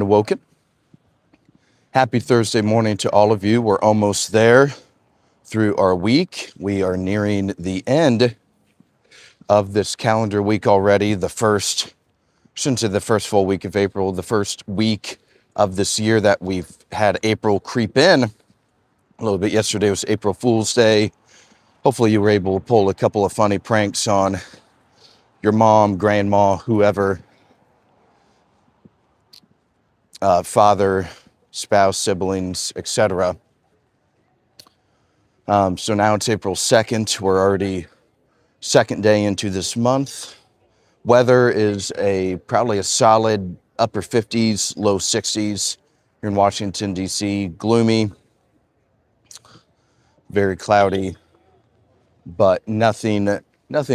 Awoken. Happy Thursday morning to all of you. We're almost there through our week. We are nearing the end of this calendar week already. Shouldn't say the first full week of April, the first week of this year that we've had April creep in a little bit. Yesterday was April Fool's Day. Hopefully you were able to pull a couple of funny pranks on your mom, grandma, whoever, father, spouse, siblings, etc. So now it's April 2nd. We're already second day into this month. Weather is probably a solid upper 50s, low 60s here in Washington, D.C. Gloomy, very cloudy, but nothing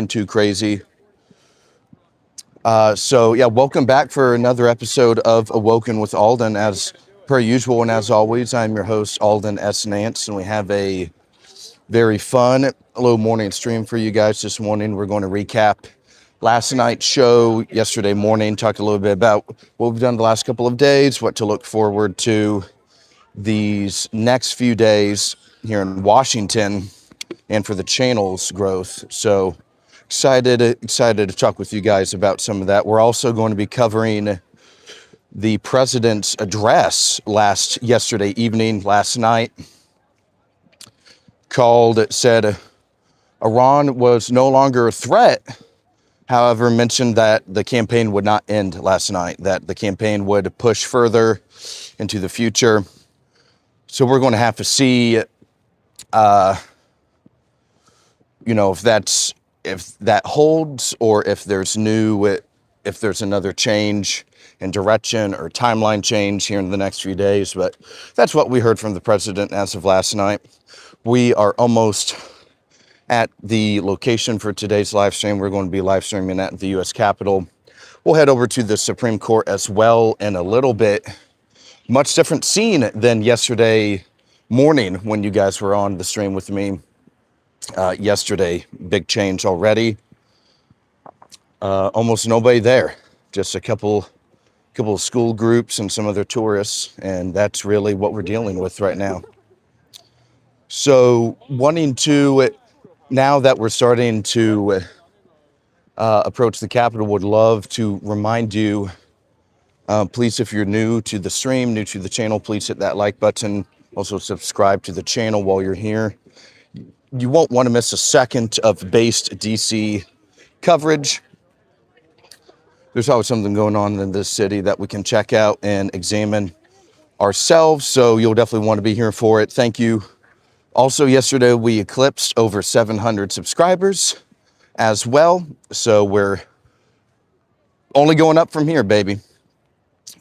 too crazy. Welcome back for another episode of Awoken with Aulden. As per usual and as always, I'm your host, Aulden S. Nance, and we have a very fun little morning stream for you guys this morning. We're going to recap last night's show, yesterday morning, talk a little bit about what we've done the last couple of days, what to look forward to these next few days here in Washington, and for the channel's growth. So excited to talk with you guys about some of that. We're also going to be covering the president's address last night, said Iran was no longer a threat. However, mentioned that the campaign would not end last night, that the campaign would push further into the future. So we're going to have to see, if that holds, or if there's another change in direction or timeline change here in the next few days. But that's what we heard from the president as of last night. We are almost at the location for today's live stream. We're going to be live streaming at the U.S. Capitol. We'll head over to the Supreme Court as well in a little bit. Much different scene than yesterday morning when you guys were on the stream with me. Yesterday, big change already. Almost nobody there. Just a couple of school groups and some other tourists, and that's really what we're dealing with right now. So now that we're starting to approach the Capitol, would love to remind you, please, if you're new to the stream, new to the channel, please hit that like button. Also subscribe to the channel while you're here. You won't want to miss a second of based DC coverage. There's always something going on in this city that we can check out and examine ourselves, so you'll definitely want to be here for it. Thank you. Also, yesterday we eclipsed over 700 subscribers as well, so we're only going up from here, baby.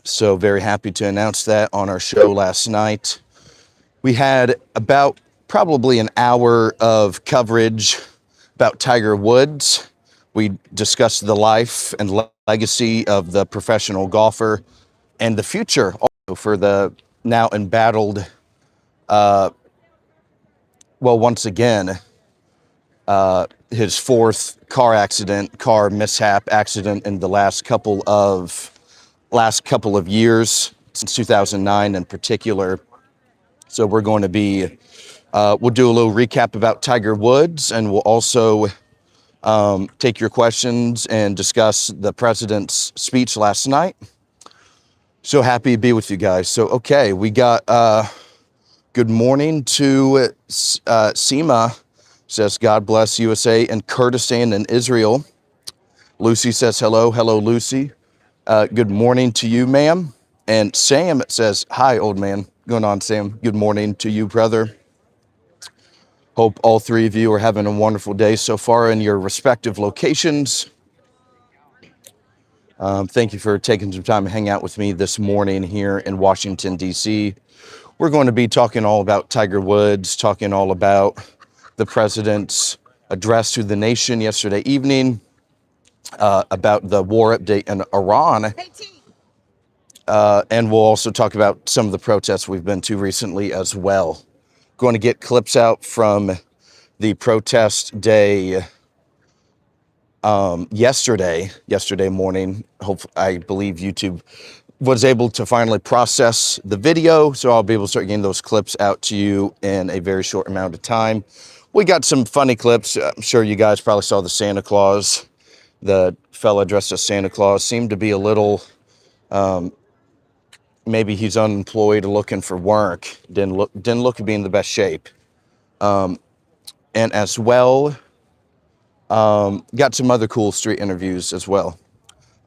So very happy to announce that on our show last night. We had about probably an hour of coverage about Tiger Woods. We discussed the life and legacy of the professional golfer and the future also for the now embattled, once again, his fourth car mishap accident in the last couple of years, since 2009 in particular. So we're going to be we'll do a little recap about Tiger Woods, and we'll also take your questions and discuss the president's speech last night. So happy to be with you guys. So, okay, we got good morning to Seema, says, God bless USA and Kurdistan and Israel. Lucy says, hello, Lucy. Good morning to you, ma'am. And Sam says, hi, old man. Going on, Sam. Good morning to you, brother. Hope all three of you are having a wonderful day so far in your respective locations. Thank you for taking some time to hang out with me this morning here in Washington, D.C. We're going to be talking all about Tiger Woods, talking all about the president's address to the nation yesterday evening, about the war update in Iran. And we'll also talk about some of the protests we've been to recently as well. Going to get clips out from the protest day yesterday morning. I believe YouTube was able to finally process the video, so I'll be able to start getting those clips out to you in a very short amount of time. We got some funny clips. I'm sure you guys probably saw the Santa Claus. The fella dressed as Santa Claus seemed to be a little, maybe he's unemployed looking for work. Didn't look to be in the best shape. And as well, got some other cool street interviews as well.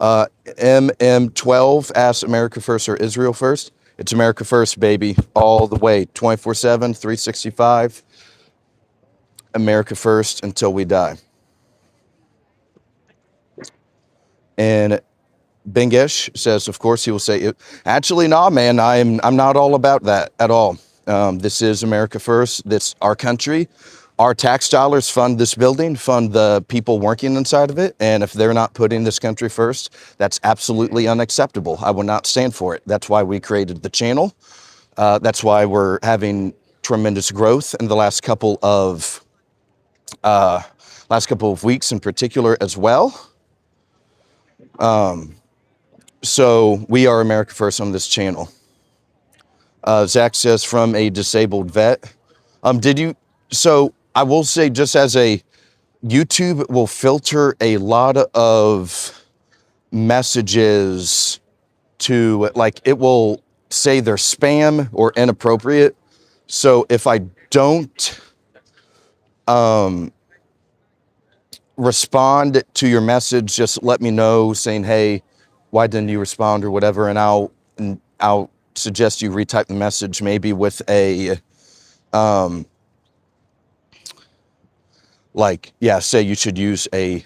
MM12 asks, America first or Israel first? It's America first, baby, all the way, 24/7, 365. America first until we die. And Bingish says, of course, he will say, actually, nah, man, I'm not all about that at all. This is America first. This our country. Our tax dollars fund this building, fund the people working inside of it. And if they're not putting this country first, that's absolutely unacceptable. I will not stand for it. That's why we created the channel. That's why we're having tremendous growth in the last couple of weeks in particular as well. So we are America first on this channel. Zach says, from a disabled vet. So I will say, just as YouTube will filter a lot of messages to, like, it will say they're spam or inappropriate. So if I don't respond to your message, just let me know saying, hey, why didn't you respond or whatever, and I'll suggest you retype the message, maybe with a say you should use a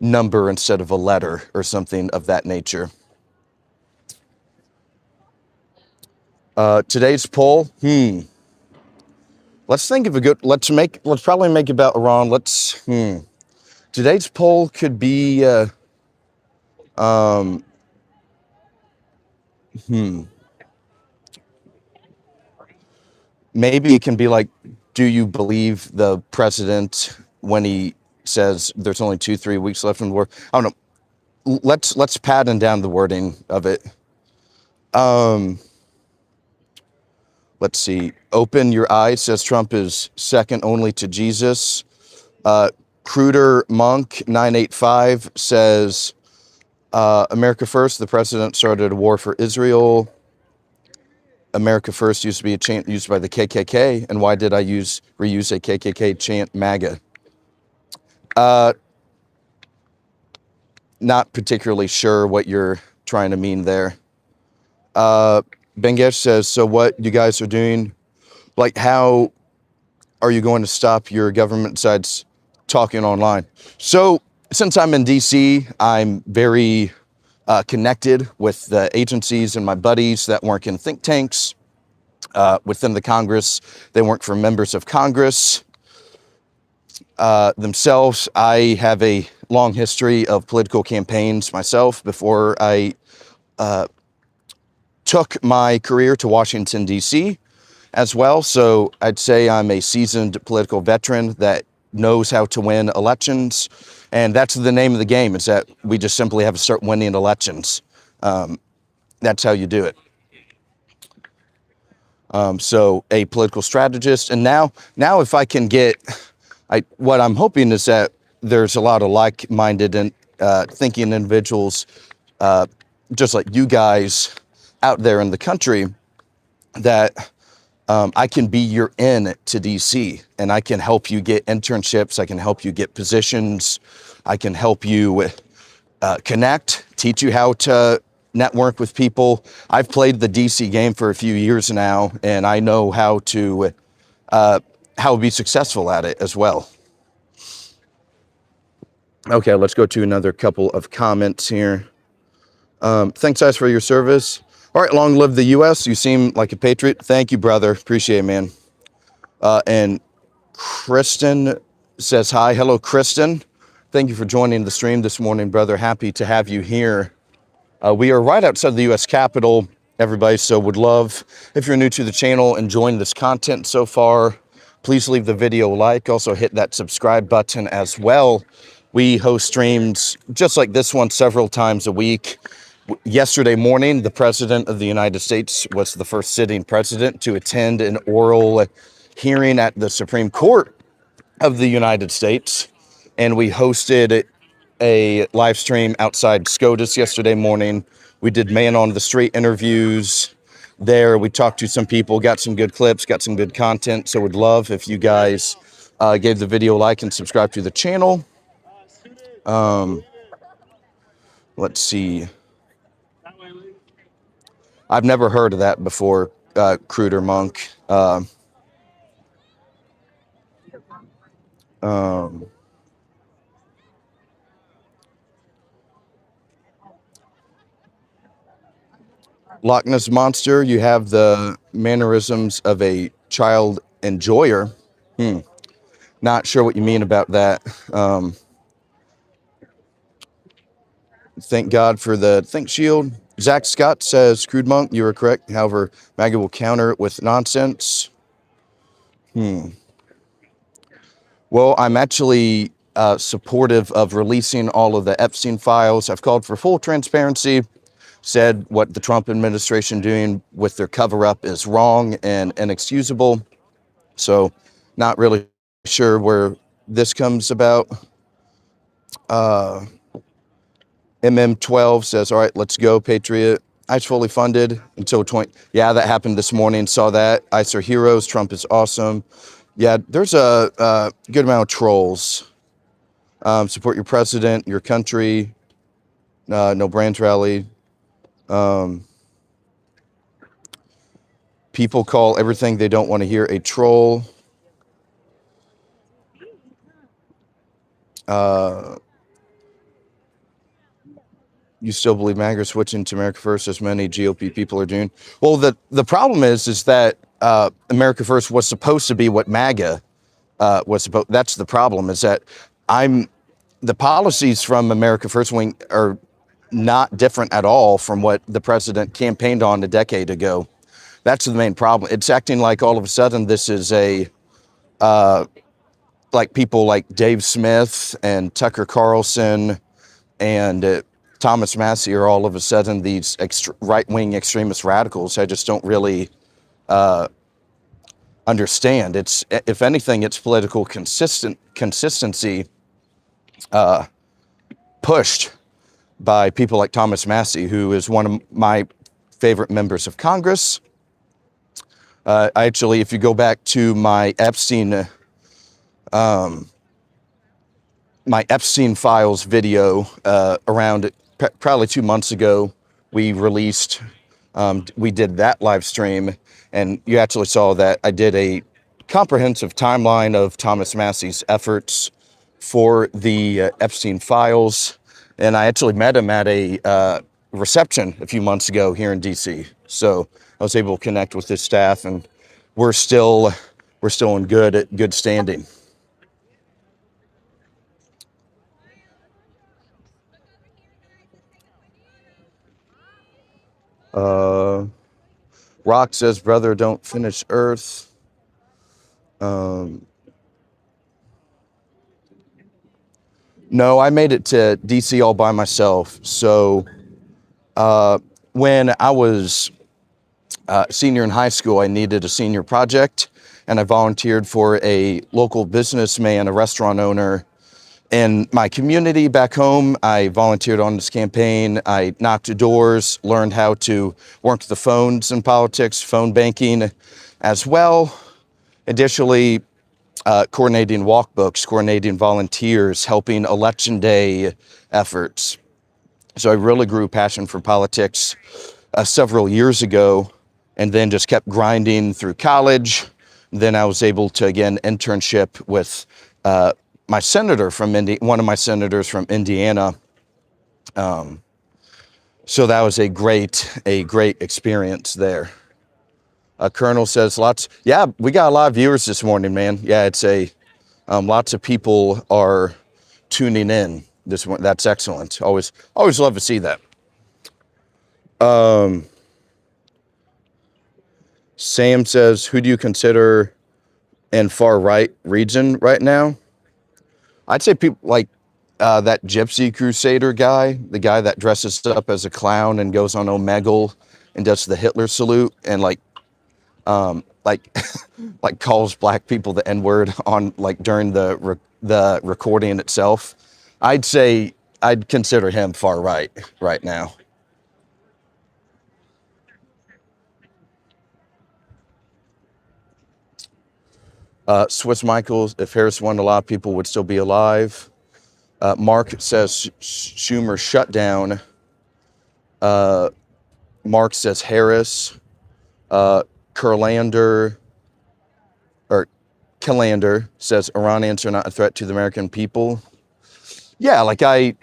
number instead of a letter or something of that nature. Today's poll, let's think of a good, let's probably make about Iran. Today's poll could be, maybe it can be like, do you believe the president when he says there's only 2-3 weeks left in the war? I don't know. Let's pattern down the wording of it. Let's see. Open your eyes says Trump is second only to Jesus. Cruder Monk 985 says America first. The president started a war for Israel. America first used to be a chant used by the KKK, and why did I reuse a KKK chant, MAGA? Not particularly sure what you're trying to mean there. Bengesh says, so what you guys are doing, like, how are you going to stop your government sides talking online? So since I'm in DC, I'm very connected with the agencies and my buddies that work in think tanks within the Congress. They work for members of Congress themselves. I have a long history of political campaigns myself before I took my career to Washington, D.C. as well. So I'd say I'm a seasoned political veteran that knows how to win elections. And that's the name of the game, is that we just simply have to start winning elections. That's how you do it. So a political strategist. And now if I can get, what I'm hoping is that there's a lot of like-minded and thinking individuals, just like you guys out there in the country, that I can be your in to DC, and I can help you get internships. I can help you get positions. I can help you connect, teach you how to network with people. I've played the DC game for a few years now, and I know how to be successful at it as well. Okay, let's go to another couple of comments here. Thanks, guys, for your service. All right, long live the U.S. You seem like a patriot. Thank you, brother. Appreciate it, man. And Kristen says hi. Hello, Kristen. Thank you for joining the stream this morning, brother. Happy to have you here. We are right outside the U.S. Capitol, everybody, so would love, if you're new to the channel, enjoying this content so far, please leave the video a like. Also hit that subscribe button as well. We host streams just like this one several times a week. Yesterday morning, the President of the United States was the first sitting president to attend an oral hearing at the Supreme Court of the United States. And we hosted a live stream outside SCOTUS yesterday morning. We did man on the street interviews there. We talked to some people, got some good clips, got some good content. So would love if you guys gave the video a like and subscribe to the channel. Let's see. I've never heard of that before, Cruder Monk. Loch Ness Monster, you have the mannerisms of a child enjoyer. Not sure what you mean about that. Thank God for the Think Shield. Zach Scott says, Crude Monk, you were correct. However, MAGA will counter it with nonsense. Well, I'm actually supportive of releasing all of the Epstein files. I've called for full transparency, said what the Trump administration doing with their cover-up is wrong and inexcusable. So not really sure where this comes about. MM12 says, all right, let's go, Patriot. ICE fully funded until 20. Yeah, that happened this morning. Saw that. ICE are heroes. Trump is awesome. Yeah, there's a good amount of trolls. Support your president, your country. No brands rally. People call everything they don't want to hear a troll. You still believe MAGA are switching to America First, as many GOP people are doing? Well, the problem is that America First was supposed to be what MAGA was supposed. That's the problem. Is that the policies from America First wing are not different at all from what the president campaigned on a decade ago. That's the main problem. It's acting like all of a sudden this is like people like Dave Smith and Tucker Carlson and Thomas Massey are all of a sudden these right-wing extremist radicals. I just don't really understand. It's, if anything, it's political consistency pushed by people like Thomas Massey, who is one of my favorite members of Congress. Actually, if you go back to my Epstein files video around probably 2 months ago, we released, we did that live stream, and you actually saw that I did a comprehensive timeline of Thomas Massey's efforts for the Epstein files. And I actually met him at a reception a few months ago here in DC. So I was able to connect with his staff, and we're still in good standing. Rock says, brother, don't finish Earth. No, I made it to DC all by myself. So when I was senior in high school, I needed a senior project, and I volunteered for a local businessman, a restaurant owner in my community back home. I volunteered on this campaign. I knocked doors, learned how to work the phones in politics, phone banking as well. Additionally, coordinating walkbooks, coordinating volunteers, helping election day efforts. So I really grew passion for politics several years ago, and then just kept grinding through college. Then I was able to, again, internship with my senator from one of my senators from Indiana. So that was a great experience there. Colonel says yeah, we got a lot of viewers this morning, man. Yeah, it's lots of people are tuning in this morning. That's excellent. Always love to see that. Sam says, who do you consider in far right region right now? I'd say people like that Gypsy Crusader guy, the guy that dresses up as a clown and goes on Omegle and does the Hitler salute and like like calls black people the N-word on like during the recording itself. I'd say I'd consider him far right now. Swiss Michaels, if Harris won, a lot of people would still be alive. Mark says Schumer shut down. Mark says Harris. Kurlander or Killander says Iranians are not a threat to the American people. Yeah, like I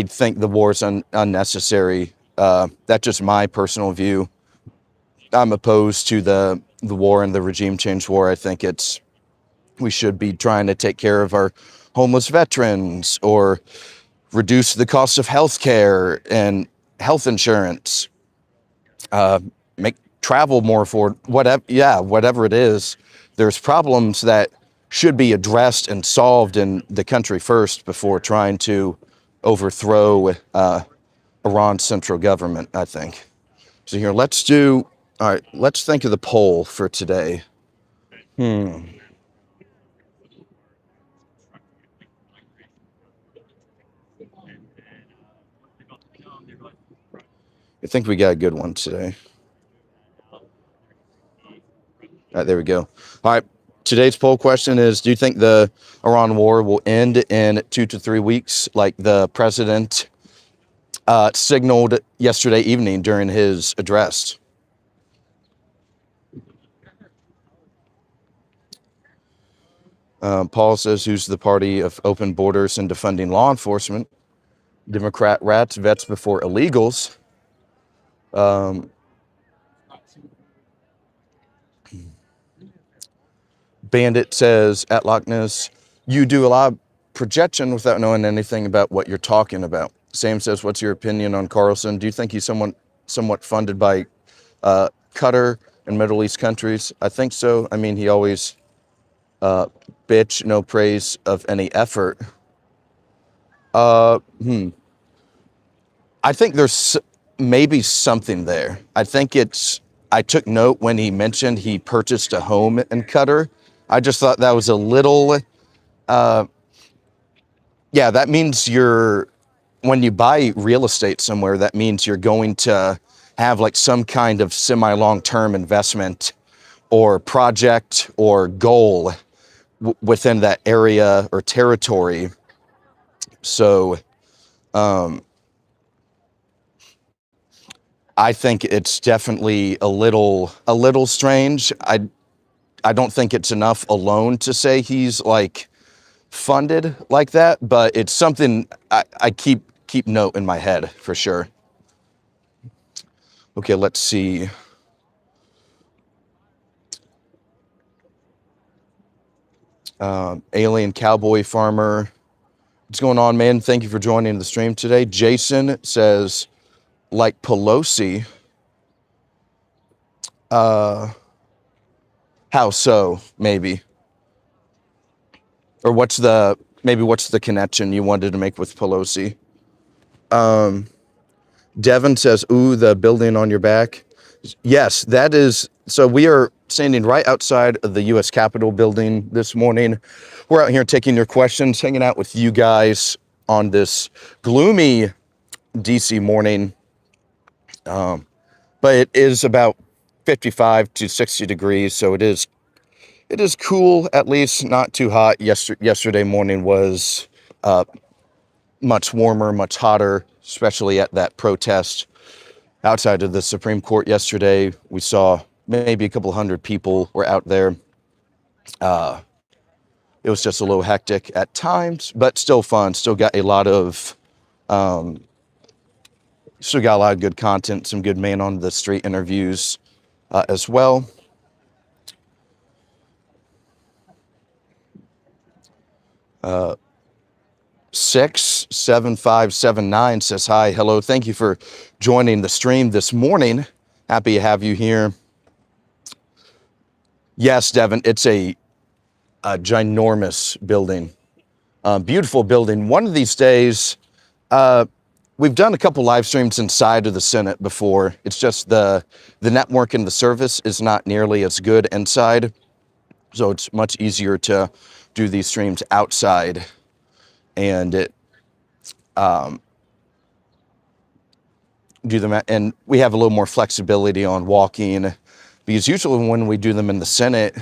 think the war is unnecessary. That's just my personal view. I'm opposed to the war and the regime change war. I think we should be trying to take care of our homeless veterans or reduce the cost of health care and health insurance, make travel more affordable, whatever it is. There's problems that should be addressed and solved in the country first before trying to overthrow Iran's central government, I think. So here, let's think of the poll for today. I think we got a good one today. All right, there we go. All right, today's poll question is, do you think the Iran war will end in 2 to 3 weeks like the president signaled yesterday evening during his address? Paul says, who's the party of open borders and defunding law enforcement? Democrat rats, vets before illegals. Bandit says, at Loch Ness, you do a lot of projection without knowing anything about what you're talking about. Sam says, what's your opinion on Carlson? Do you think he's somewhat funded by Qatar and Middle East countries? I think so. I mean, he always bitch, no praise of any effort. I think there's maybe something there. I took note when he mentioned he purchased a home in Qatar. I just thought that was a little, that means when you buy real estate somewhere, that means you're going to have like some kind of semi-long-term investment or project or goal within that area or territory. So, I think it's definitely a little strange. I don't think it's enough alone to say he's like funded like that, but it's something I keep note in my head for sure. Okay, let's see. Alien Cowboy Farmer. What's going on, man? Thank you for joining the stream today. Jason says, like Pelosi. How so? Maybe. Or what's the connection you wanted to make with Pelosi? Devin says, ooh, the building on your back. Yes, that is. So we are standing right outside of the U.S. Capitol building this morning. We're out here taking your questions, hanging out with you guys on this gloomy DC morning. But it is about 55 to 60 degrees, so it is cool, at least not too hot. Yesterday morning was much warmer, much hotter, especially at that protest outside of the Supreme Court yesterday. We saw maybe a couple hundred people were out there. It was just a little hectic at times, but still fun. Still got a lot of good content, some good man on the street interviews as well. 67579 says hi, hello, thank you for joining the stream this morning. Happy to have you here. Yes, Devin, it's a ginormous building. Beautiful building. One of these days, we've done a couple live streams inside of the Senate before. It's just the network and the service is not nearly as good inside. So it's much easier to do these streams outside, and do them and we have a little more flexibility on walking, because usually when we do them in the Senate,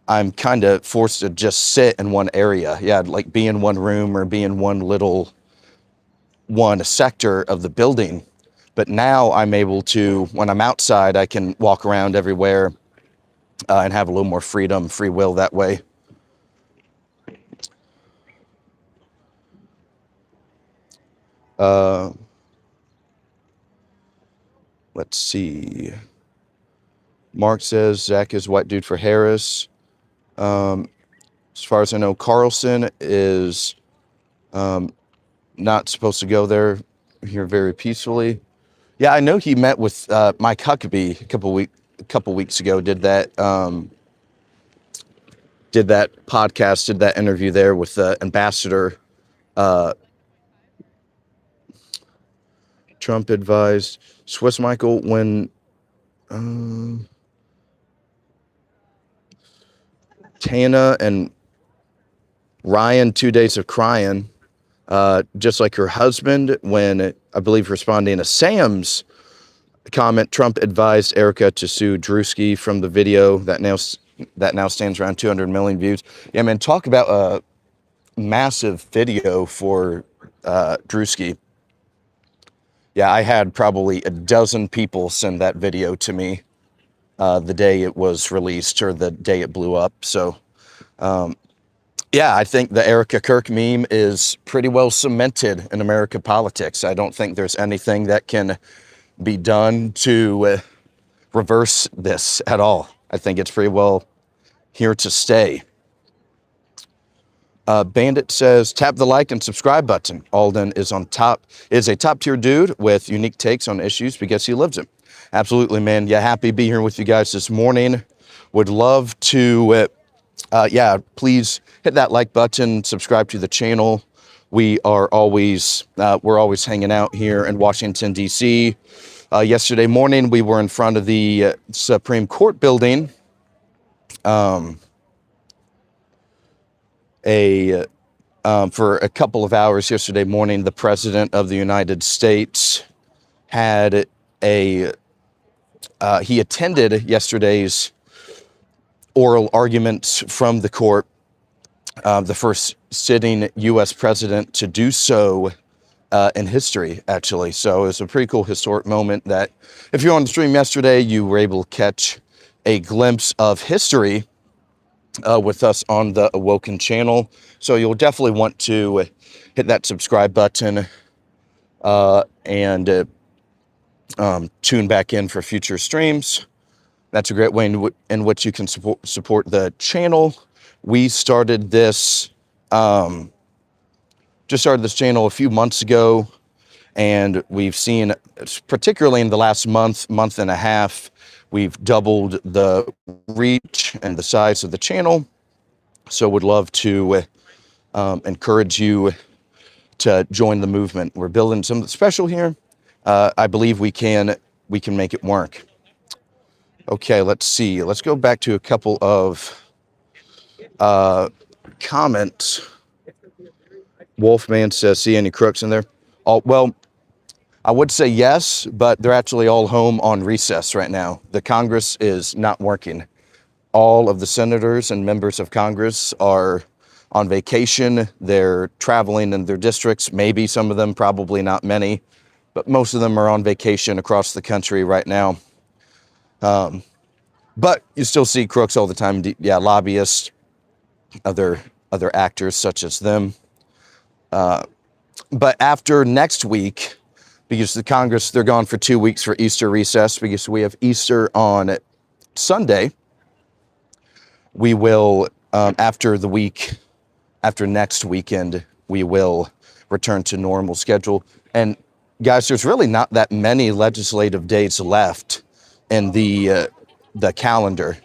I'm kind of forced to just sit in one area. Yeah, like be in one room or be in one sector of the building. But now I'm able to, when I'm outside, I can walk around everywhere and have a little more freedom, free will that way. Let's see. Mark says Zach is white dude for Harris. As far as I know, Carlson is not supposed to go there here very peacefully. Yeah, I know he met with Mike Huckabee a couple weeks ago. Did that podcast, did that interview there with the ambassador. Trump advised Swiss Michael when Tana and Ryan 2 days of crying, just like her husband when, I believe, responding to Sam's comment, Trump advised Erica to sue Drewski from the video that now stands around 200 million views. Yeah, man, talk about a massive video for Drewski. Yeah, I had probably a dozen people send that video to me the day it was released or the day it blew up. So, yeah, I think the Erica Kirk meme is pretty well cemented in American politics. I don't think there's anything that can be done to reverse this at all. I think it's pretty well here to stay. Bandit says, tap the like and subscribe button. Aulden is a top tier dude with unique takes on issues because he lives it. Absolutely, man. Yeah, happy to be here with you guys this morning. Would love to, please hit that like button, subscribe to the channel. We're always hanging out here in Washington, D.C. Yesterday morning, we were in front of the Supreme Court building. For a couple of hours yesterday morning, the President of the United States had he attended yesterday's oral arguments from the court, the first sitting U.S. president to do so in history, actually. So it was a pretty cool historic moment that, if you're on the stream yesterday, you were able to catch a glimpse of history with us on the Awoken channel. So you'll definitely want to hit that subscribe button and tune back in for future streams. That's a great way in which you can support the channel. We started this, channel a few months ago, and we've seen, particularly in the last month and a half, we've doubled the reach and the size of the channel. So would love to encourage you to join the movement. We're building something special here. I believe we can make it work. Okay, let's see. Let's go back to a couple of comments. Wolfman says, see any crooks in there? Well, I would say yes, but they're actually all home on recess right now. The Congress is not working. All of the senators and members of Congress are on vacation. They're traveling in their districts. Maybe some of them, probably not many, but most of them are on vacation across the country right now. But you still see crooks all the time. Yeah, lobbyists, other actors such as them. But after next week, because the Congress, they're gone for 2 weeks for Easter recess, because we have Easter on Sunday, we will, after next weekend, we will return to normal schedule. And guys, there's really not that many legislative days left in the calendar,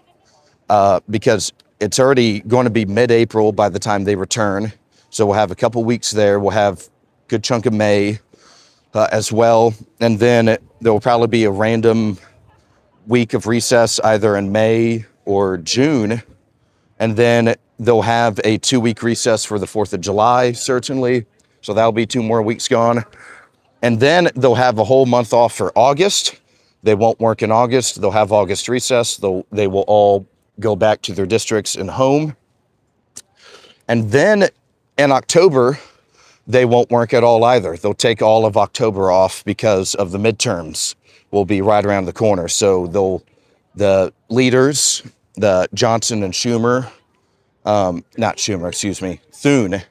because it's already going to be mid-April by the time they return. So we'll have a couple weeks there. We'll have a good chunk of May as well. And then there will probably be a random week of recess either in May or June. And then they'll have a 2-week recess for the 4th of July, certainly. So that'll be 2 more weeks gone. And then they'll have a whole month off for August. They won't work in August. They'll have August recess. They will all go back to their districts and home. And then in October, they won't work at all either. They'll take all of October off because of the midterms will be right around the corner. So the leaders, the Johnson and Schumer, not Schumer, excuse me, Thune,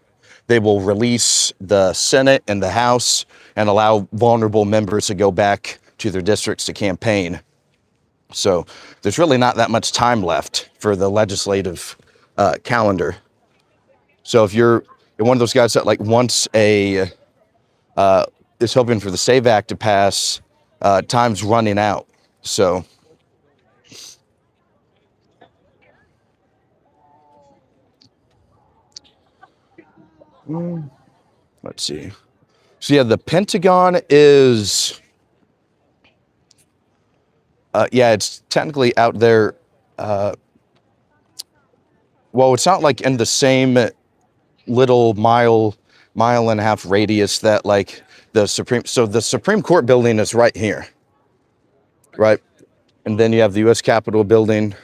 they will release the Senate and the House and allow vulnerable members to go back to their districts to campaign. So there's really not that much time left for the legislative calendar. So if you're one of those guys that like wants is hoping for the SAVE Act to pass, time's running out. So let's see. So yeah, the Pentagon is, it's technically out there. Well, it's not like in the same little mile and a half radius that like the Supreme Court building is right here, right? And then you have the U.S. Capitol building.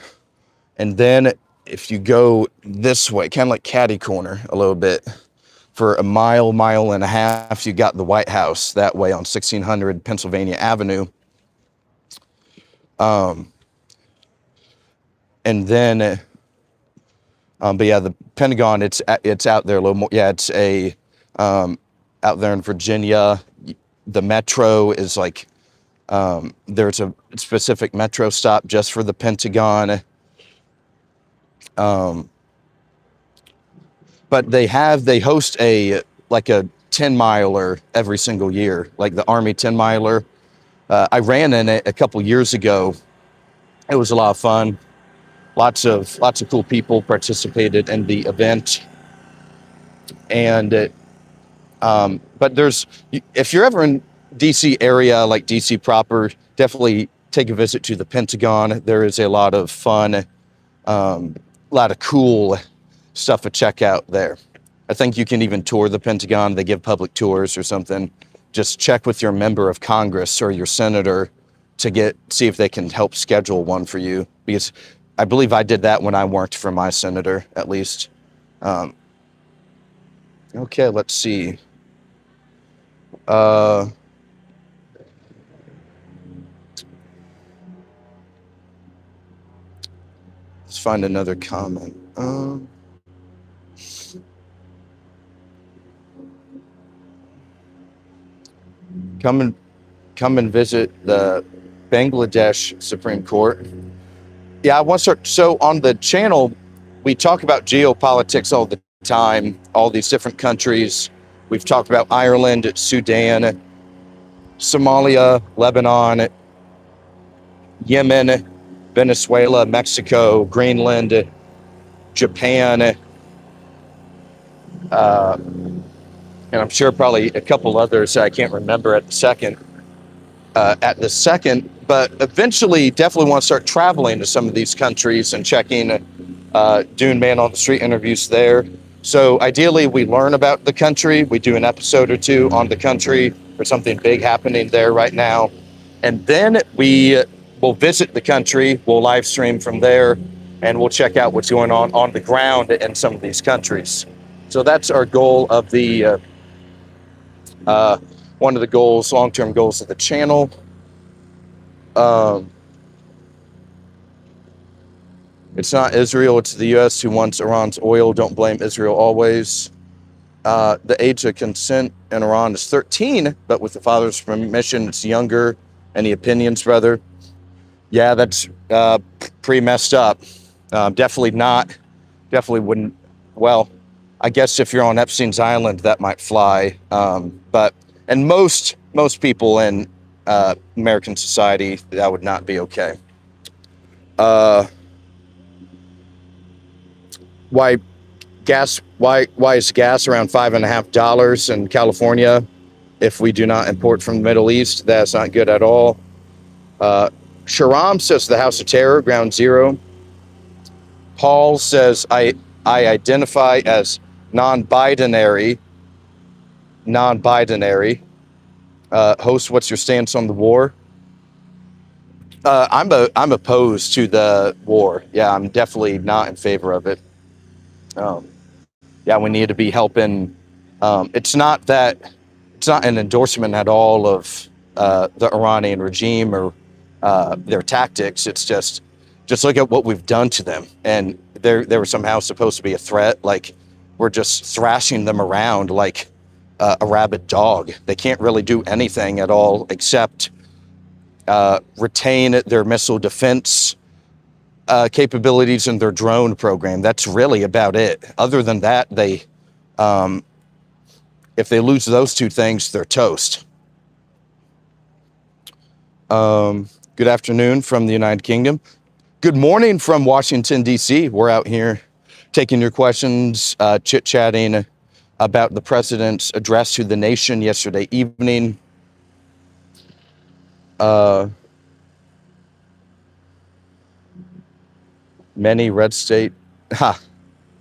And then if you go this way, kind of like catty corner a little bit, for a mile and a half, you got the White House that way on 1600 Pennsylvania Avenue. And then, but yeah, the Pentagon, it's out there a little more. Yeah, it's out there in Virginia. The metro is like, there's a specific metro stop just for the Pentagon. But they host a 10-miler every single year, like the Army 10-miler. I ran in it a couple years ago. It was a lot of fun. Lots of cool people participated in the event. And but if you're ever in DC area, like DC proper, definitely take a visit to the Pentagon. There is a lot of fun, a lot of cool stuff to check out there. I think you can even tour the Pentagon. They give public tours or something. Just check with your member of Congress or your senator to see if they can help schedule one for you, because I believe I did that when I worked for my senator, at least. Okay, let's see. Let's find another comment. Come and visit the Bangladesh Supreme Court. Yeah, I want to start. So on the channel, we talk about geopolitics all the time, all these different countries. We've talked about Ireland, Sudan, Somalia, Lebanon, Yemen, Venezuela, Mexico, Greenland, Japan, and I'm sure probably a couple others I can't remember at the second. But eventually definitely want to start traveling to some of these countries and checking, doing man on the street interviews there. So ideally we learn about the country. We do an episode or two on the country or something big happening there right now. And then we will visit the country. We'll live stream from there and we'll check out what's going on the ground in some of these countries. So that's our goal of the, one of the goals, long-term goals of the channel. It's not Israel, it's the U.S. who wants Iran's oil. Don't blame Israel always. The age of consent in Iran is 13, but with the father's permission, it's younger. Any opinions, brother? Yeah, that's pretty messed up. Definitely wouldn't. Well, I guess if you're on Epstein's Island, that might fly. And most people in American society, that would not be okay. Gas, why is gas around $5.50 in California if we do not import from the Middle East? That's not good at all. Sharam says the House of Terror, Ground Zero. Paul says I identify as non-binary. Non-binary. Host, what's your stance on the war? I'm opposed to the war. Yeah, I'm definitely not in favor of it. Um, yeah, we need to be helping. It's not an endorsement at all of the Iranian regime or their tactics. It's just look at what we've done to them, and they were somehow supposed to be a threat. Like we're just thrashing them around like a rabid dog. They can't really do anything at all except retain their missile defense capabilities in their drone program. That's really about it. Other than that, if they lose those two things, they're toast. Good afternoon from the United Kingdom. Good morning from Washington, D.C. We're out here taking your questions, chit-chatting about the president's address to the nation yesterday evening. Many red state.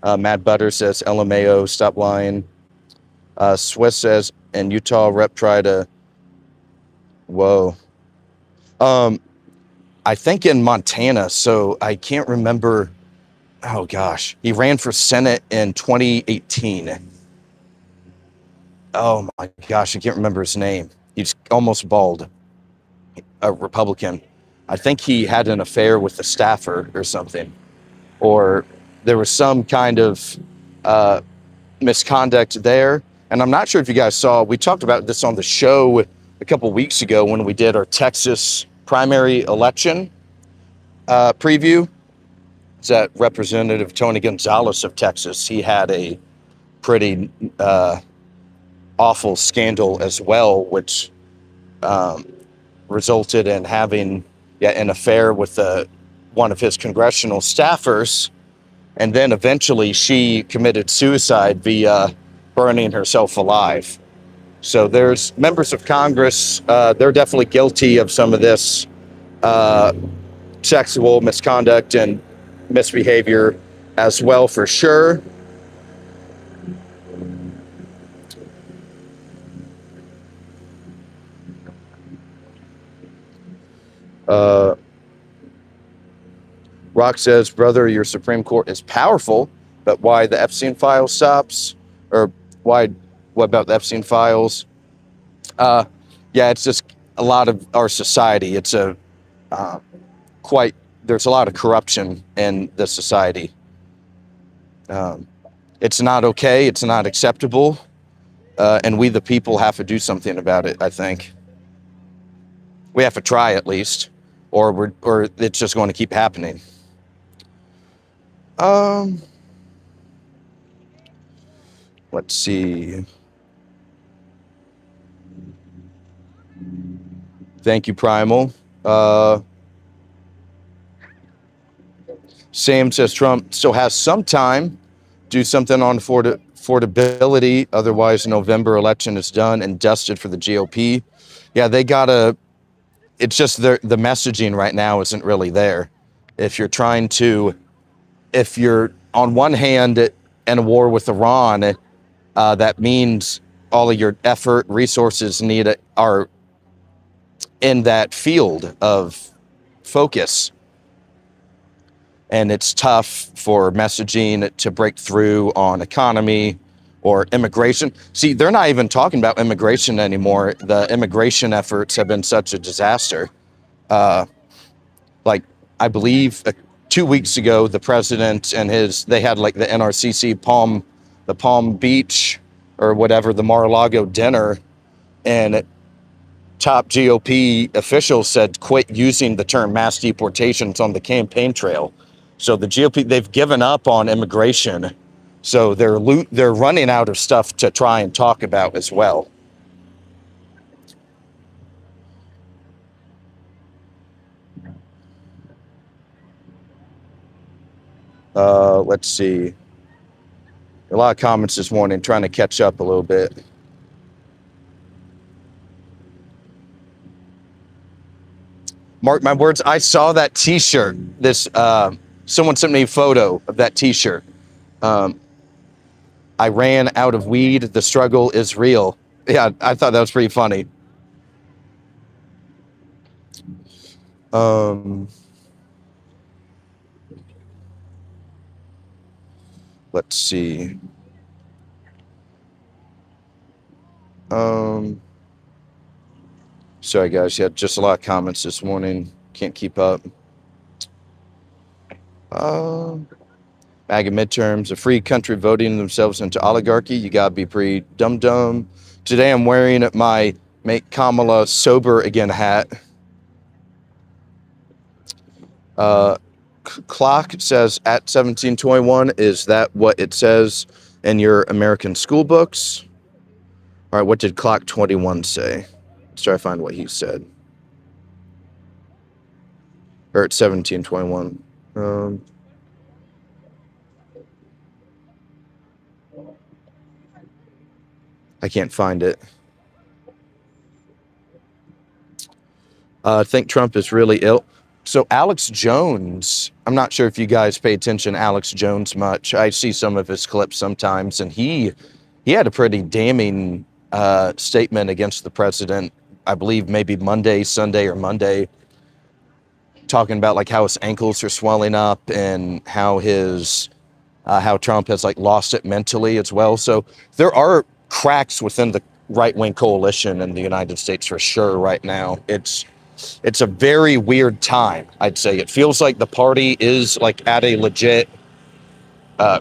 Matt Butter says, LMAO, stop lying. Swiss says, and Utah rep try to, whoa. I think in Montana, so I can't remember. Oh gosh, he ran for Senate in 2018. Oh my gosh, I can't remember his name. He's almost bald, a Republican. I think he had an affair with the staffer or something, or there was some kind of misconduct there. And I'm not sure if you guys saw, we talked about this on the show a couple weeks ago when we did our Texas primary election preview. It's that Representative Tony Gonzalez of Texas. He had a pretty awful scandal as well, which resulted in having an affair with one of his congressional staffers. And then eventually she committed suicide via burning herself alive. So there's members of Congress, they're definitely guilty of some of this sexual misconduct and misbehavior as well, for sure. Rock says, brother, your Supreme Court is powerful, but why the Epstein file stops? Or what about the Epstein files? It's just a lot of our society. It's there's a lot of corruption in the society. It's not okay. It's not acceptable. And we, the people, have to do something about it, I think. We have to try at least, or it's just going to keep happening. Let's see. Thank you, Primal. Sam says Trump still has some time. Do something on affordability. Otherwise, November election is done and dusted for the GOP. Yeah, they gotta. It's just the messaging right now isn't really there. If you're on one hand in a war with Iran, that means all of your effort, resources are in that field of focus. And it's tough for messaging to break through on economy or immigration. See, they're not even talking about immigration anymore. The immigration efforts have been such a disaster. I believe 2 weeks ago, the president and they had like the NRCC Palm Beach or whatever, the Mar-a-Lago dinner, and top GOP officials said quit using the term mass deportations on the campaign trail. So the GOP, they've given up on immigration. So they're running out of stuff to try and talk about as well. Let's see. A lot of comments this morning, trying to catch up a little bit. Mark my words, I saw that t-shirt. Someone sent me a photo of that t-shirt. I ran out of weed. The struggle is real. Yeah, I thought that was pretty funny. Let's see. Sorry guys, yeah, just a lot of comments this morning. Can't keep up. MAGA midterms, a free country voting themselves into oligarchy. You gotta be pretty dumb. Today I'm wearing my Make Kamala Sober Again hat. Clock says at 1721. Is that what it says in your American school books? All right, what did Clock 21 say? Let's try to find what he said. Or at 1721. I can't find it. I think Trump is really ill. So Alex Jones, I'm not sure if you guys pay attention to Alex Jones much. I see some of his clips sometimes, and he had a pretty damning statement against the president, I believe maybe Sunday or Monday, talking about like how his ankles are swelling up and how how Trump has like lost it mentally as well. So there are cracks within the right-wing coalition in the United States for sure right now. It's a very weird time, I'd say. It feels like the party is like at a legit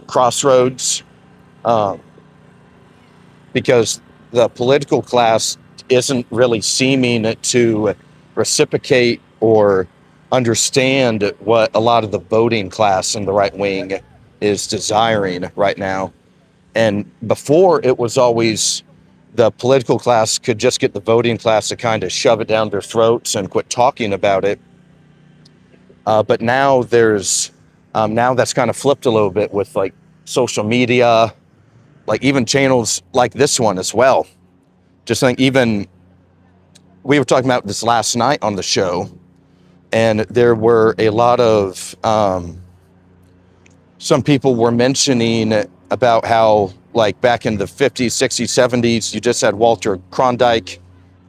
crossroads, because the political class isn't really seeming to reciprocate or understand what a lot of the voting class in the right wing is desiring right now. And before, it was always the political class could just get the voting class to kind of shove it down their throats and quit talking about it. But now now that's kind of flipped a little bit with like social media, like even channels like this one as well. Just think, even we were talking about this last night on the show, and there were a lot of some people were mentioning about how like back in the 50s, 60s, 70s, you just had Walter Cronkite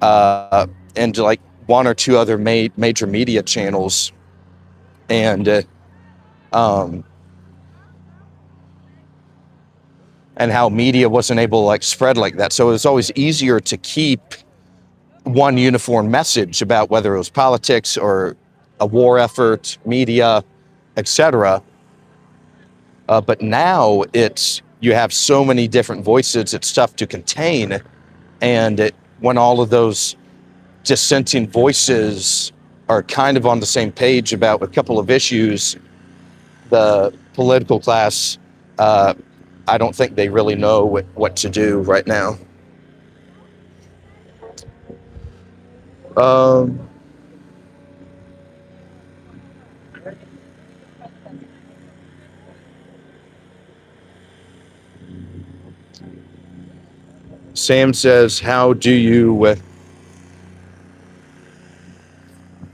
and like one or two other major media channels, and how media wasn't able to like spread like that. So it was always easier to keep one uniform message about whether it was politics or a war effort, media, etc. But now you have so many different voices, it's tough to contain. And when all of those dissenting voices are kind of on the same page about a couple of issues, the political class, I don't think they really know what to do right now. Sam says, how do you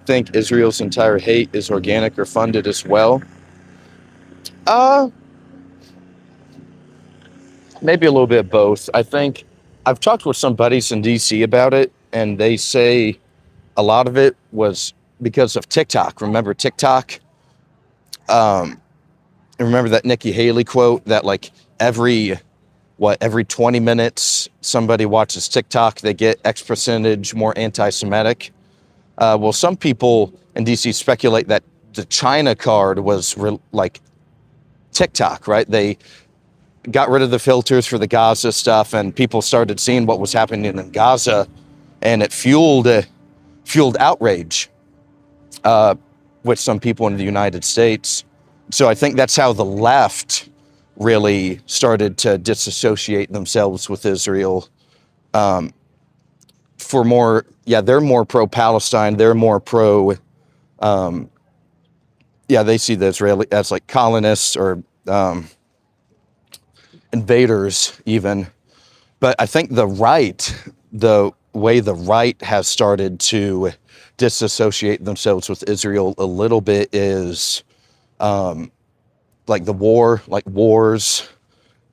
think Israel's entire hate is organic or funded as well? Maybe a little bit of both. I think I've talked with some buddies in DC about it, and they say a lot of it was because of TikTok. Remember TikTok? Remember that Nikki Haley quote that like every 20 minutes somebody watches TikTok, they get X percentage more anti-Semitic. Well, some people in DC speculate that the China card was like TikTok, right? They got rid of the filters for the Gaza stuff, and people started seeing what was happening in Gaza, and it fueled outrage with some people in the United States. So I think that's how the left really started to disassociate themselves with Israel. They're more pro-Palestine. They're more pro, they see the Israeli as like colonists or invaders even. But I think the way the right has started to disassociate themselves with Israel a little bit is like wars,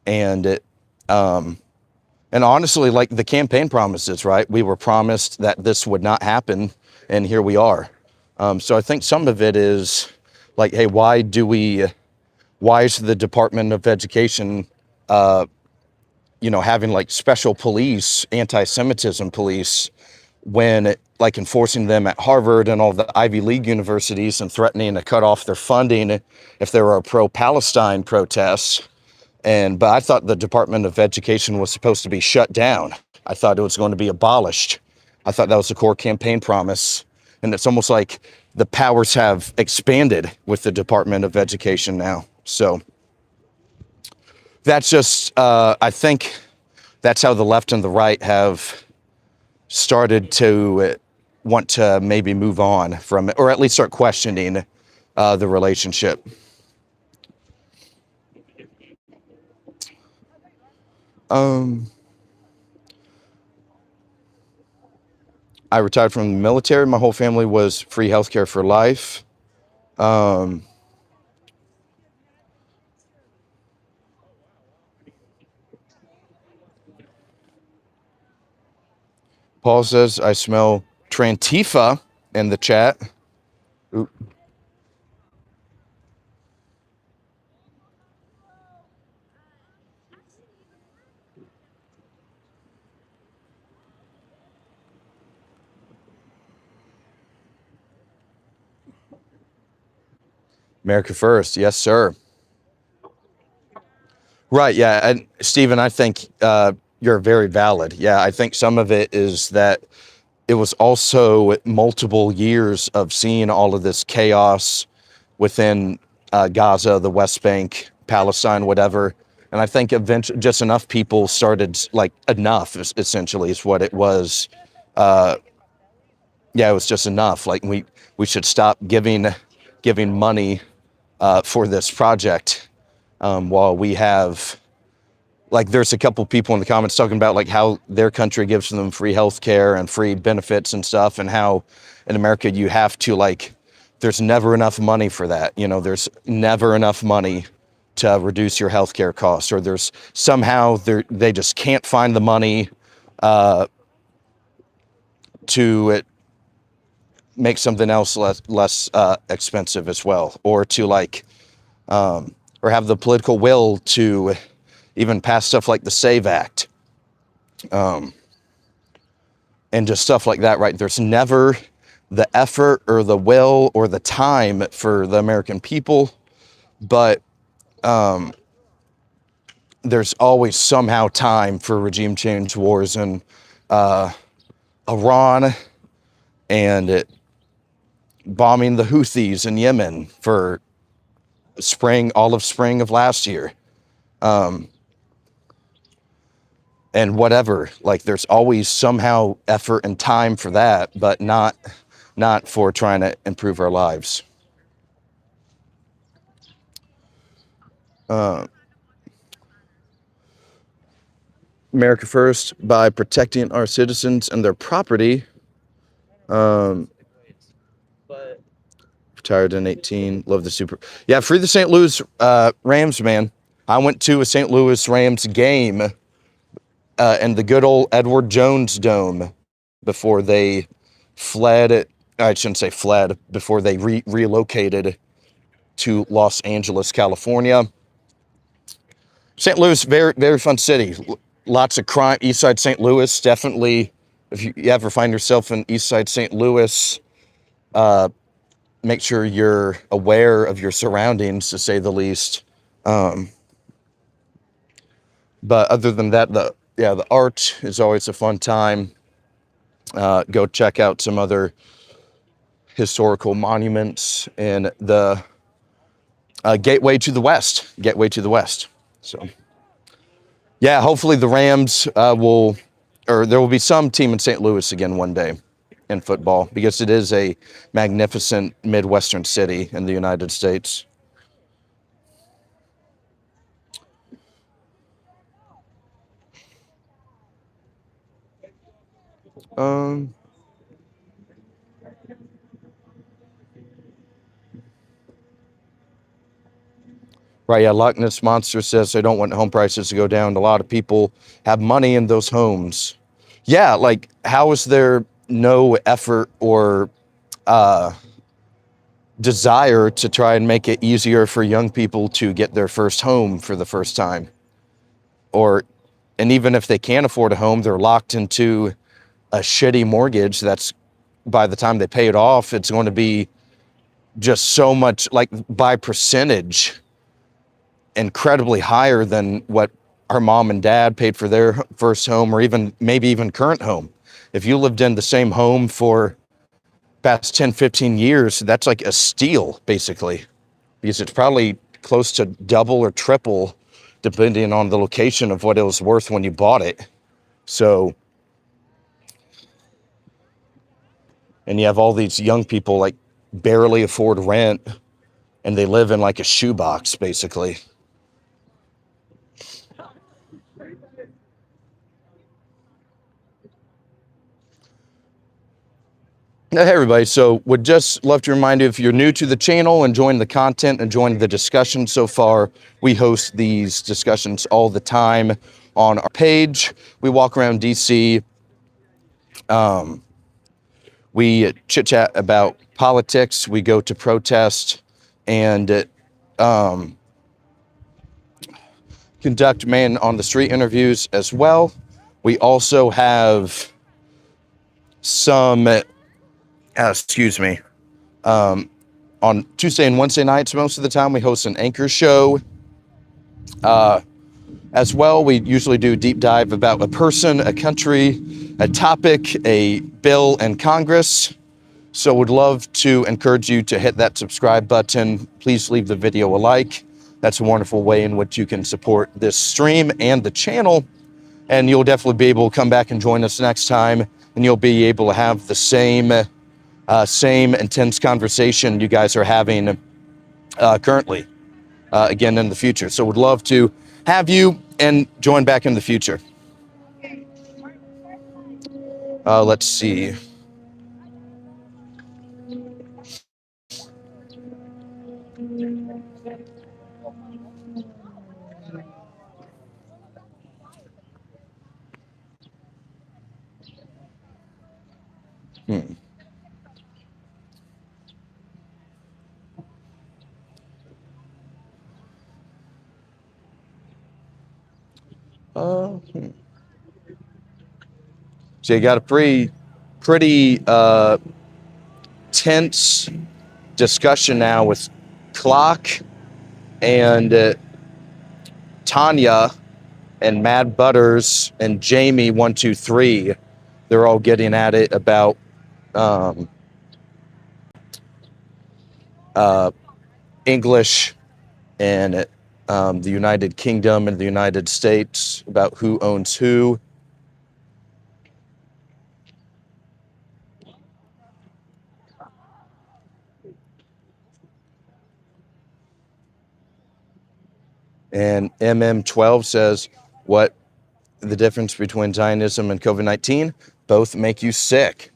and and honestly, like the campaign promises, right? We were promised that this would not happen, and here we are. So I think some of it is like, hey, why is the Department of Education, having like special police, anti-Semitism police, when like enforcing them at Harvard and all the Ivy League universities and threatening to cut off their funding if there are pro-Palestine protests. But I thought the Department of Education was supposed to be shut down. I thought it was going to be abolished. I thought that was the core campaign promise. And it's almost like the powers have expanded with the Department of Education now. So that's just, I think that's how the left and the right have started to want to maybe move on from it, or at least start questioning the relationship. I retired from the military. My whole family was free healthcare for life. Paul says, I smell Trantifa in the chat. Oop. America first. Yes, sir. Right. Yeah. And Stephen, I think you're very valid. Yeah. I think some of it is that it was also multiple years of seeing all of this chaos within Gaza, the West Bank, Palestine, whatever. And I think eventually just enough people started, like, enough essentially is what it was. Yeah, it was just enough. Like we should stop giving money for this project while we have, like, there's a couple people in the comments talking about like how their country gives them free healthcare and free benefits and stuff, and how in America you have to, like, there's never enough money for that. There's never enough money to reduce your healthcare costs, or there's somehow they just can't find the money to make something else less expensive as well, or to like, or have the political will to even pass stuff like the SAVE Act, and just stuff like that, right? There's never the effort or the will or the time for the American people, but there's always somehow time for regime change wars in Iran, and bombing the Houthis in Yemen for all of spring of last year. And whatever, like, there's always somehow effort and time for that, but not for trying to improve our lives. America first by protecting our citizens and their property. Retired in 18. Love the super. Yeah, free the St. Louis Rams, man. I went to a St. Louis Rams game in the good old Edward Jones Dome before they fled. I shouldn't say fled, before they relocated to Los Angeles, California. St. Louis, very, very fun city. Lots of crime. Eastside St. Louis, definitely. If you ever find yourself in Eastside St. Louis, make sure you're aware of your surroundings, to say the least. But other than that, the art is always a fun time. Go check out some other historical monuments in the Gateway to the West. So, yeah, hopefully the Rams there will be some team in St. Louis again one day in football, because it is a magnificent Midwestern city in the United States. Um, right, yeah, Loch Ness Monster says they don't want home prices to go down. A lot of people have money in those homes. Yeah, like, how is there no effort or desire to try and make it easier for young people to get their first home for the first time? And even if they can't afford a home, they're locked into a shitty mortgage that's, by the time they pay it off, it's going to be just so much, like, by percentage, incredibly higher than what our mom and dad paid for their first home, or even maybe even current home. If you lived in the same home for past 10, 15 years, that's like a steal, basically, because it's probably close to double or triple depending on the location of what it was worth when you bought it. So, and you have all these young people like barely afford rent, and they live in like a shoebox, basically. Hey everybody, so would just love to remind you, if you're new to the channel, enjoying the content, enjoying the discussion so far, we host these discussions all the time on our page. We walk around DC, we chit chat about politics, we go to protest, and conduct man on the street interviews as well. We also have some, excuse me, on Tuesday and Wednesday nights, most of the time, we host an anchor show. As well, we usually do a deep dive about a person, a country, a topic, a bill in Congress. So would love to encourage you to hit that subscribe button. Please leave the video a like. That's a wonderful way in which you can support this stream and the channel. And you'll definitely be able to come back and join us next time. And you'll be able to have the same intense conversation you guys are having currently, again in the future. So would love to have you and join back in the future. Let's see. So you got a pretty tense discussion now with Clock and Tanya and Mad Butters and Jamie 123. They're all getting at it about English and the United Kingdom and the United States, about who owns who. And MM12 says, what the difference between Zionism and COVID-19? Both make you sick.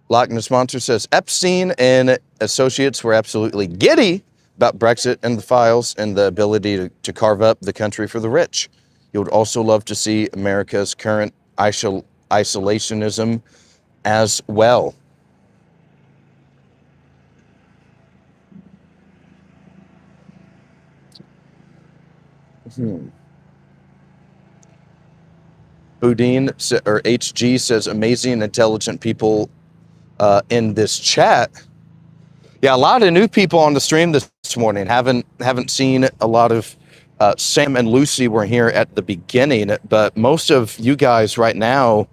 Loch Ness Monster says, Epstein and associates were absolutely giddy about Brexit and the files and the ability to carve up the country for the rich. He would also love to see America's current isolationism as well. Boudin or HG says, amazing, intelligent people in this chat. Yeah, a lot of new people on the stream this morning. Haven't seen a lot of Sam and Lucy were here at the beginning, but most of you guys right now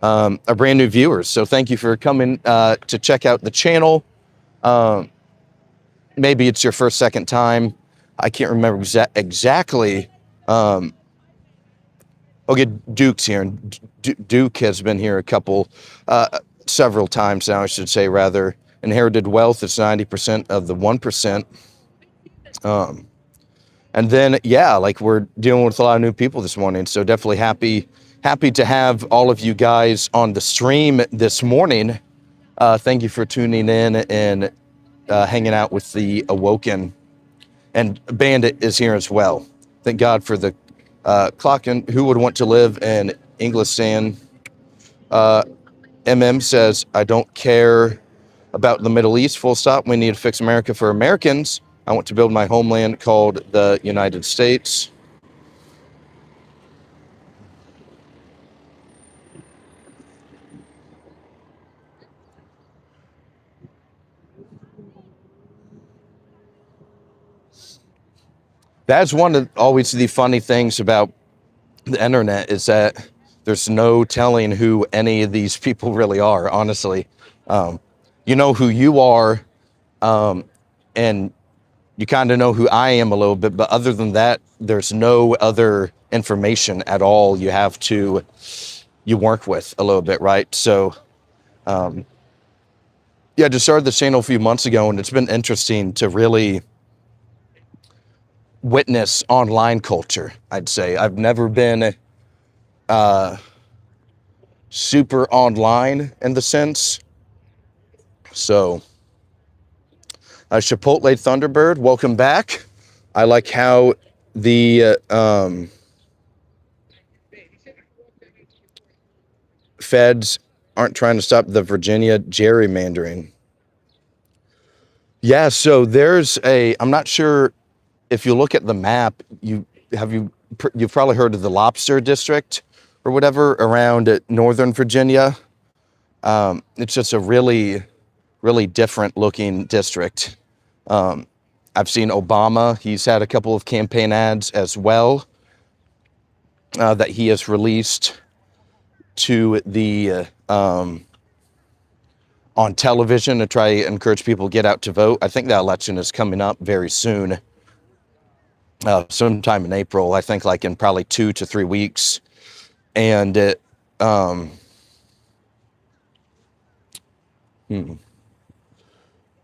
our brand new viewers. So thank you for coming to check out the channel. Maybe it's your first, second time. I can't remember exactly. Okay, Duke's here, and Duke has been here several times now, I should say, rather. Inherited wealth is 90% of the 1%. And then, yeah, like we're dealing with a lot of new people this morning. So definitely happy to have all of you guys on the stream this morning. Thank you for tuning in and hanging out with the Awoken. And Bandit is here as well. Thank God for the clock. And who would want to live in Englistan? MM says, I don't care about the Middle East, full stop. We need to fix America for Americans. I want to build my homeland called the United States. That's one of always the funny things about the internet is that there's no telling who any of these people really are, honestly. You know who you are, and you kind of know who I am a little bit, but other than that, there's no other information at all you work with a little bit, right? So, yeah, just started the channel a few months ago, and it's been interesting to really witness online culture, I'd say. I've never been super online in the sense. So, Chipotle Thunderbird, welcome back. I like how the feds aren't trying to stop the Virginia gerrymandering. Yeah, so I'm not sure if you look at the map, you've probably heard of the Lobster District or whatever around Northern Virginia. It's just a really, really different looking district. I've seen Obama. He's had a couple of campaign ads as well that he has released to the on television to try to encourage people to get out to vote. I think that election is coming up very soon, sometime in April. I think like in probably 2 to 3 weeks, and it.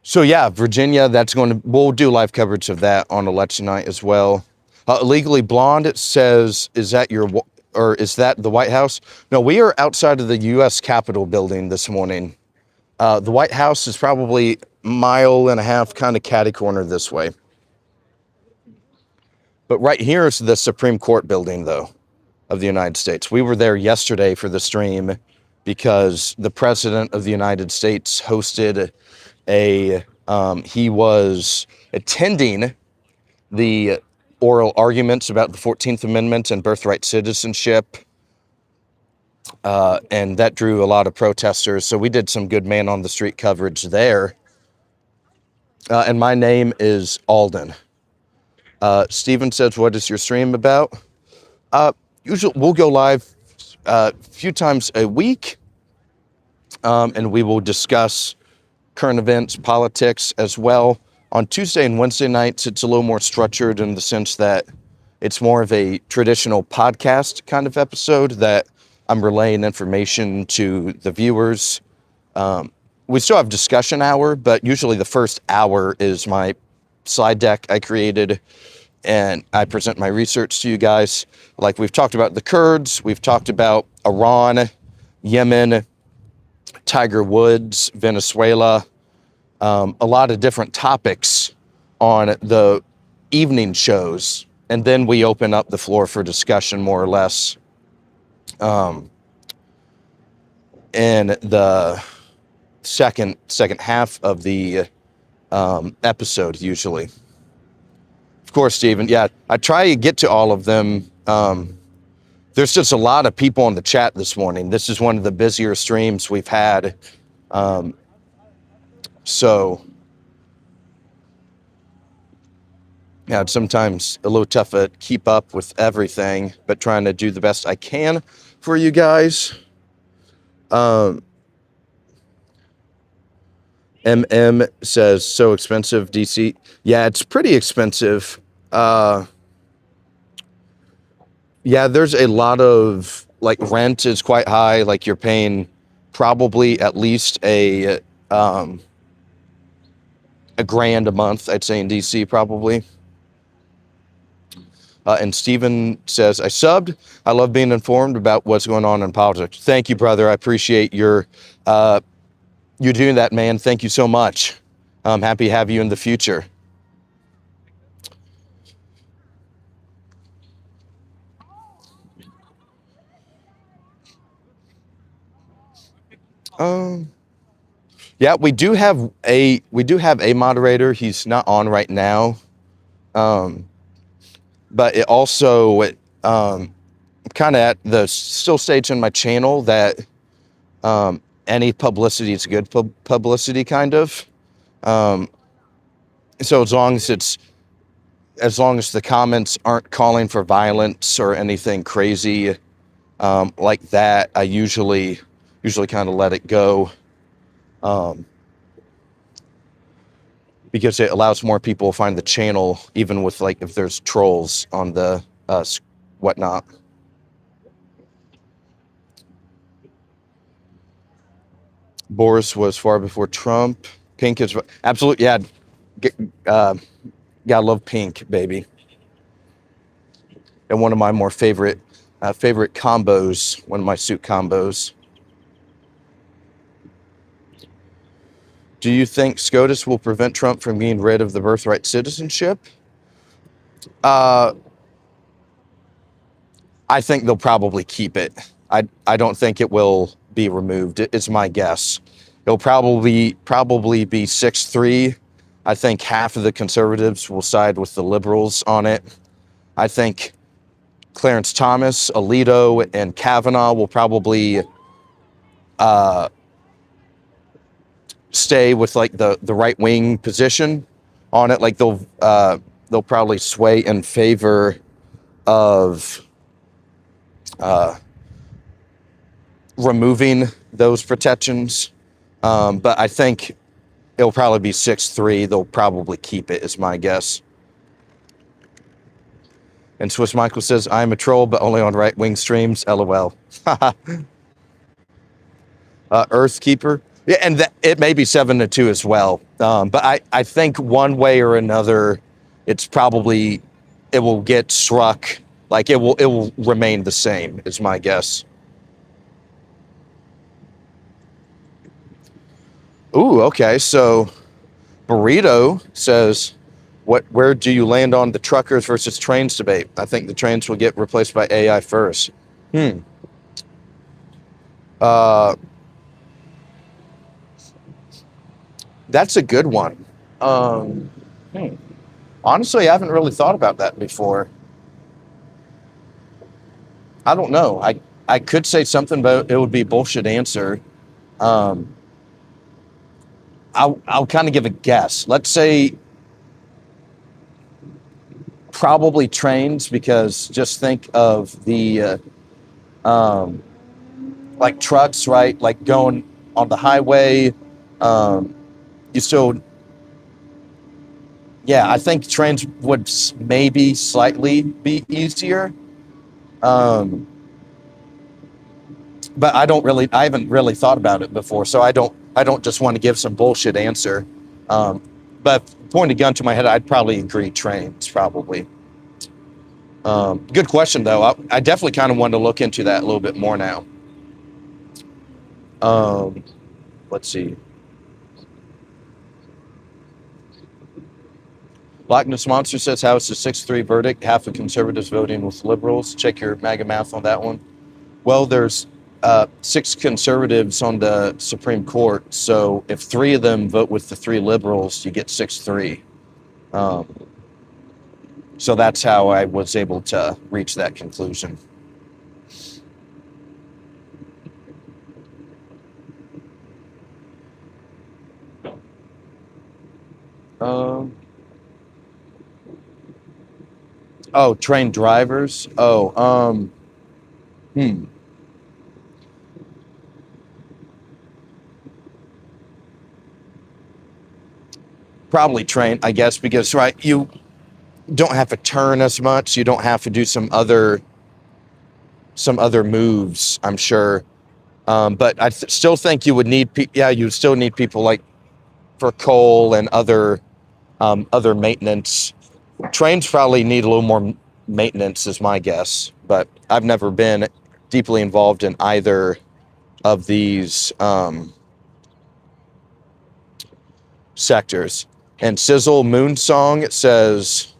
So yeah, Virginia, we'll do live coverage of that on election night as well. Legally Blonde, it says, is that the White House? No, we are outside of the U.S. Capitol building this morning. The White House is probably a mile and a half kind of catty corner this way. But right here is the Supreme Court building, though, of the United States. We were there yesterday for the stream because the President of the United States hosted he was attending the oral arguments about the 14th Amendment and birthright citizenship. And that drew a lot of protesters. So we did some good man on the street coverage there. And my name is Aulden. Steven says, what is your stream about? Usually we'll go live a few times a week. And we will discuss current events, politics as well. On Tuesday and Wednesday nights, it's a little more structured in the sense that it's more of a traditional podcast kind of episode that I'm relaying information to the viewers. We still have discussion hour, but usually the first hour is my slide deck I created, and I present my research to you guys. Like we've talked about the Kurds, we've talked about Iran, Yemen, Tiger Woods, Venezuela, a lot of different topics on the evening shows. And then we open up the floor for discussion more or less in the second half of the episode usually. Of course, Stephen, yeah, I try to get to all of them. There's just a lot of people in the chat this morning. This is one of the busier streams we've had. So, yeah, it's sometimes a little tough to keep up with everything, but trying to do the best I can for you guys. Um, MM says so expensive DC. Yeah, it's pretty expensive. Yeah, there's a lot of like rent is quite high. Like you're paying probably at least a grand a month. I'd say in DC probably. And Steven says, I subbed. I love being informed about what's going on in politics. Thank you, brother. I appreciate your you doing that, man. Thank you so much. I'm happy to have you in the future. Um, yeah, we do have a moderator. He's not on right now. But it also kind of at the still stage in my channel that any publicity is good publicity, kind of. So as long as the comments aren't calling for violence or anything crazy like that, I usually kind of let it go, because it allows more people to find the channel, even with like if there's trolls on the whatnot. Boris was far before Trump. Pink is absolutely, yeah. Gotta love Pink, baby. And one of my more favorite combos, one of my suit combos. Do you think SCOTUS will prevent Trump from getting rid of the birthright citizenship? I think they'll probably keep it. I don't think it will be removed. It's my guess. It'll probably be 6-3. I think half of the conservatives will side with the liberals on it. I think Clarence Thomas, Alito, and Kavanaugh will probably stay with like the right wing position on it. Like they'll probably sway in favor of removing those protections. But I think it'll probably be 6-3. They'll probably keep it, is my guess. And Swiss Michael says, I'm a troll, but only on right-wing streams. LOL. Earthkeeper. Yeah, and it may be 7-2 as well. But I think one way or another, it will get struck. Like it will remain the same, is my guess. Ooh, okay. So Burrito says, where do you land on the truckers versus trains debate? I think the trains will get replaced by AI first. That's a good one. Honestly, I haven't really thought about that before. I don't know. I could say something, but it would be a bullshit answer. I'll kind of give a guess. Let's say probably trains, because just think of the like trucks, right? Like going on the highway. You still, yeah, I think trains would maybe slightly be easier. But I haven't really thought about it before, so I don't just want to give some bullshit answer. But point a gun to my head, I'd probably agree trains, probably. Good question, though. I definitely kind of want to look into that a little bit more now. Let's see. Loch Ness Monster says, how is the 6-3 verdict? Half the conservatives voting with liberals. Check your MAGA math on that one. Well, there's 6 conservatives on the Supreme Court, so if 3 of them vote with the 3 liberals, you get 6-3. So that's how I was able to reach that conclusion. Oh, train drivers. probably train, I guess, because right, you don't have to turn as much. You don't have to do some other moves, I'm sure. But I still think you would need, you still need people like for coal and other maintenance. Trains probably need a little more maintenance, is my guess. But I've never been deeply involved in either of these sectors. And Sizzle Moonsong says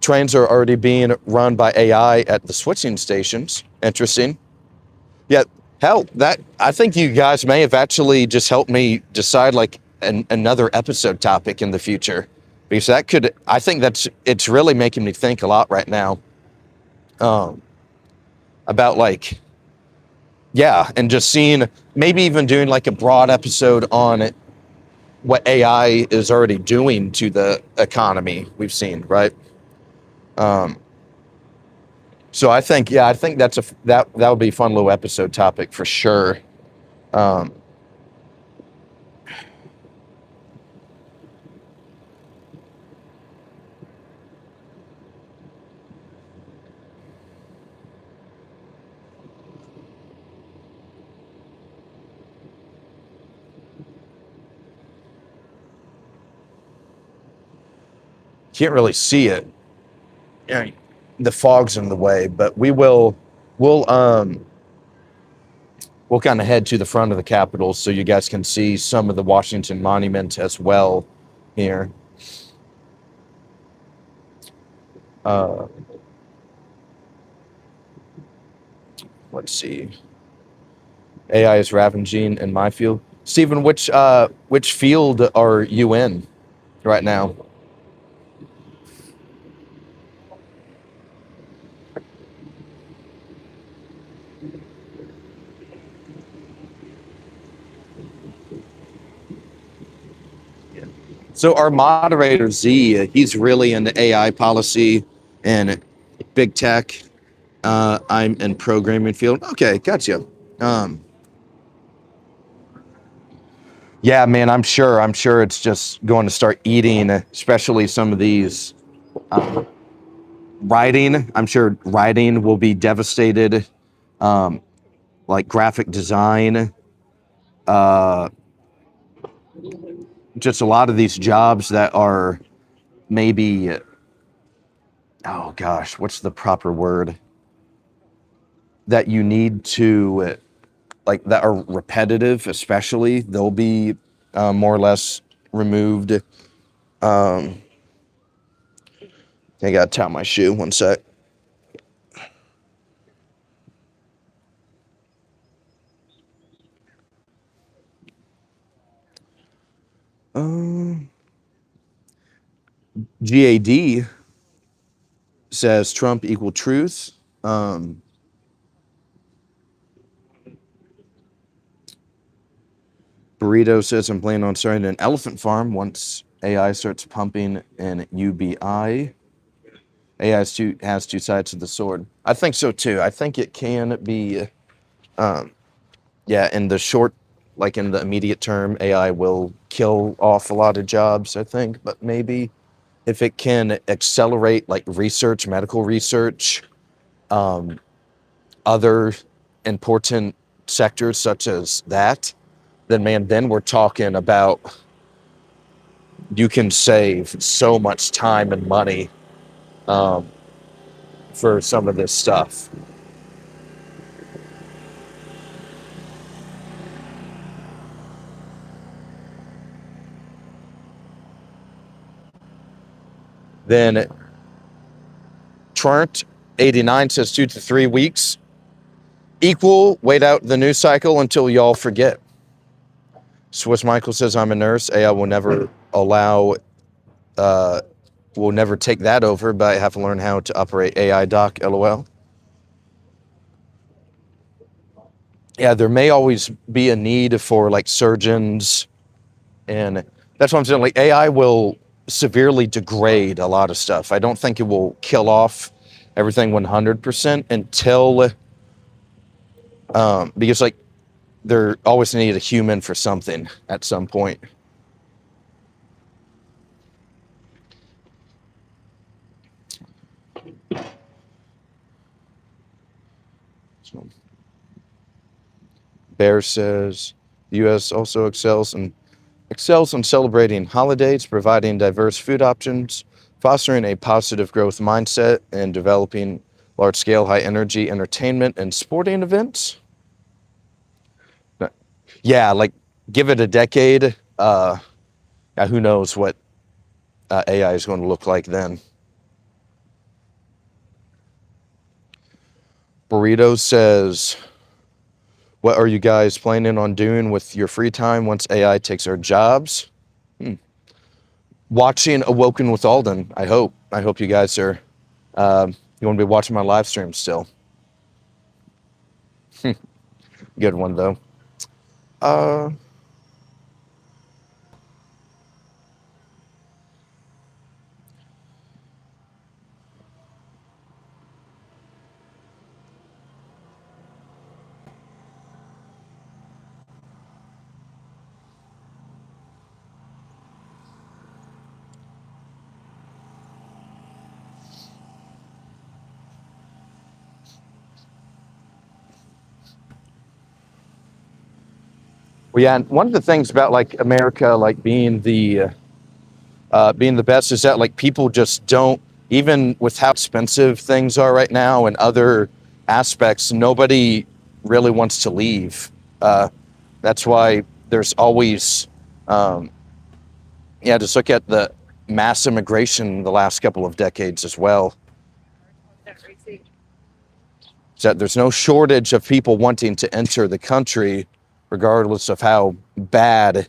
trains are already being run by AI at the switching stations. Interesting. Yeah, hell, that I think you guys may have actually just helped me decide like another episode topic in the future, because I think it's really making me think a lot right now, about like, yeah, and just seeing, maybe even doing like a broad episode on what AI is already doing to the economy we've seen, right? So I think that would be a fun little episode topic for sure. Um, can't really see it. Yeah, the fog's in the way, but we'll kind of head to the front of the Capitol so you guys can see some of the Washington Monument as well here. Uh, let's see. AI is ravaging in my field. Stephen, which field are you in right now? So our moderator Z, he's really into AI policy and big tech. I'm in programming field. Okay, gotcha. Um, yeah, man, I'm sure. I'm sure it's just going to start eating, especially some of these writing. I'm sure writing will be devastated. Um, like graphic design, uh, just a lot of these jobs that are maybe, oh gosh, what's the proper word? That you need to, like, that are repetitive, especially, they'll be more or less removed. I gotta tie my shoe. One sec. Um, GAD says Trump equal truth. Burrito says I'm planning on starting an elephant farm once AI starts pumping in UBI. AI has two sides to the sword. I think so too. I think it can be, in the short, like in the immediate term, AI will kill off a lot of jobs, I think. But maybe if it can accelerate like research, medical research, other important sectors such as that, then man, then we're talking about, you can save so much time and money for some of this stuff. Then Trent 89 says 2 to 3 weeks. Equal, wait out the news cycle until y'all forget. Swiss Michael says I'm a nurse. AI will never will never take that over, but I have to learn how to operate AI doc, LOL. Yeah, there may always be a need for like surgeons, and that's what I'm saying. Like AI will severely degrade a lot of stuff. I don't think it will kill off everything 100% until, because like they're always need a human for something at some point. Bear says the U.S. also excels in celebrating holidays, providing diverse food options, fostering a positive growth mindset, and developing large-scale, high-energy entertainment and sporting events. Yeah, like give it a decade. Who knows what AI is going to look like then. Burrito says, what are you guys planning on doing with your free time once AI takes our jobs? Watching Awoken with Aulden, I hope. I hope you guys are you want to be watching my live stream still. Good one, though. Well, yeah, and one of the things about like America, like being the best, is that like people just don't, even with how expensive things are right now and other aspects, nobody really wants to leave. That's why there's always, just look at the mass immigration the last couple of decades as well. So there's no shortage of people wanting to enter the country, regardless of how bad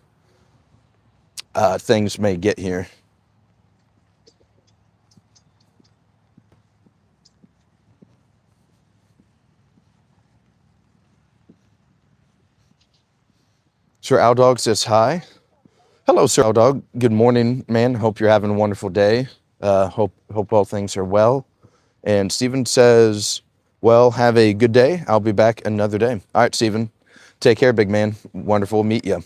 things may get here. Sir Aldog says hi. Hello, Sir Aldog. Good morning, man. Hope you're having a wonderful day. Hope all things are well. And Stephen says, well, have a good day. I'll be back another day. All right, Stephen. Take care, big man. Wonderful to meet you.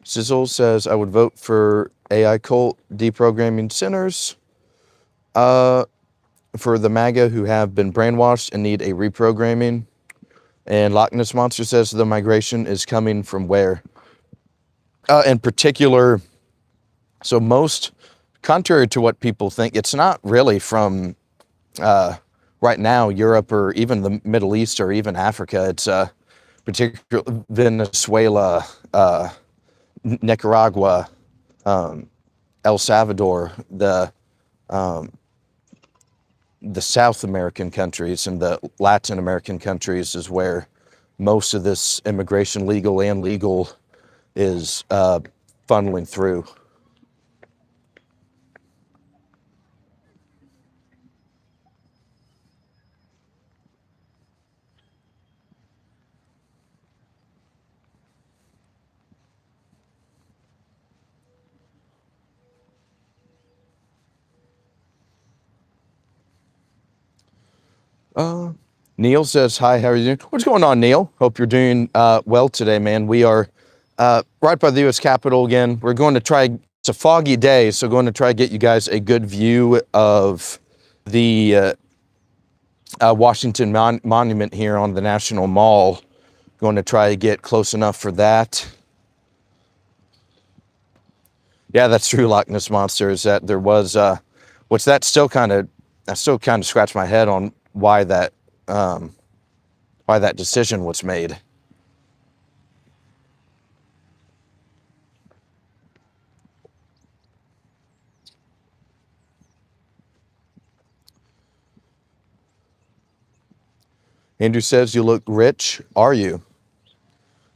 Sizzle says, I would vote for AI cult deprogramming sinners for the MAGA who have been brainwashed and need a reprogramming. And Loch Ness Monster says the migration is coming from where? In particular, so most, contrary to what people think, it's not really from right now Europe or even the Middle East or even Africa. It's particularly Venezuela, Nicaragua, El Salvador, the South American countries and the Latin American countries is where most of this immigration, legal and legal, is funneling through. Neil says, hi, how are you doing? What's going on, Neil? Hope you're doing well today, man. We are right by the U.S. Capitol again. We're going to try, it's a foggy day, so going to try to get you guys a good view of the Washington Monument here on the National Mall. Going to try to get close enough for that. Yeah, that's true, Loch Ness Monster, is that there was, I still kind of scratch my head on why that decision was made. Andrew says, you look rich. Are you?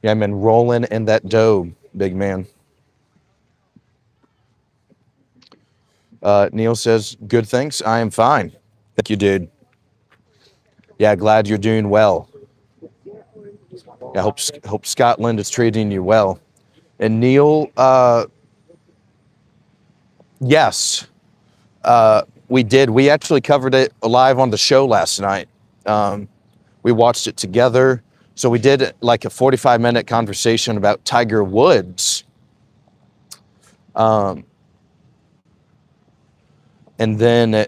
Yeah, I'm rolling in that dough, big man. Neil says, good, thanks. I am fine. Thank you, dude. Yeah, glad you're doing well. I hope Scotland is treating you well. And Neil, yes, we did. We actually covered it live on the show last night. We watched it together. So we did like a 45-minute conversation about Tiger Woods. And then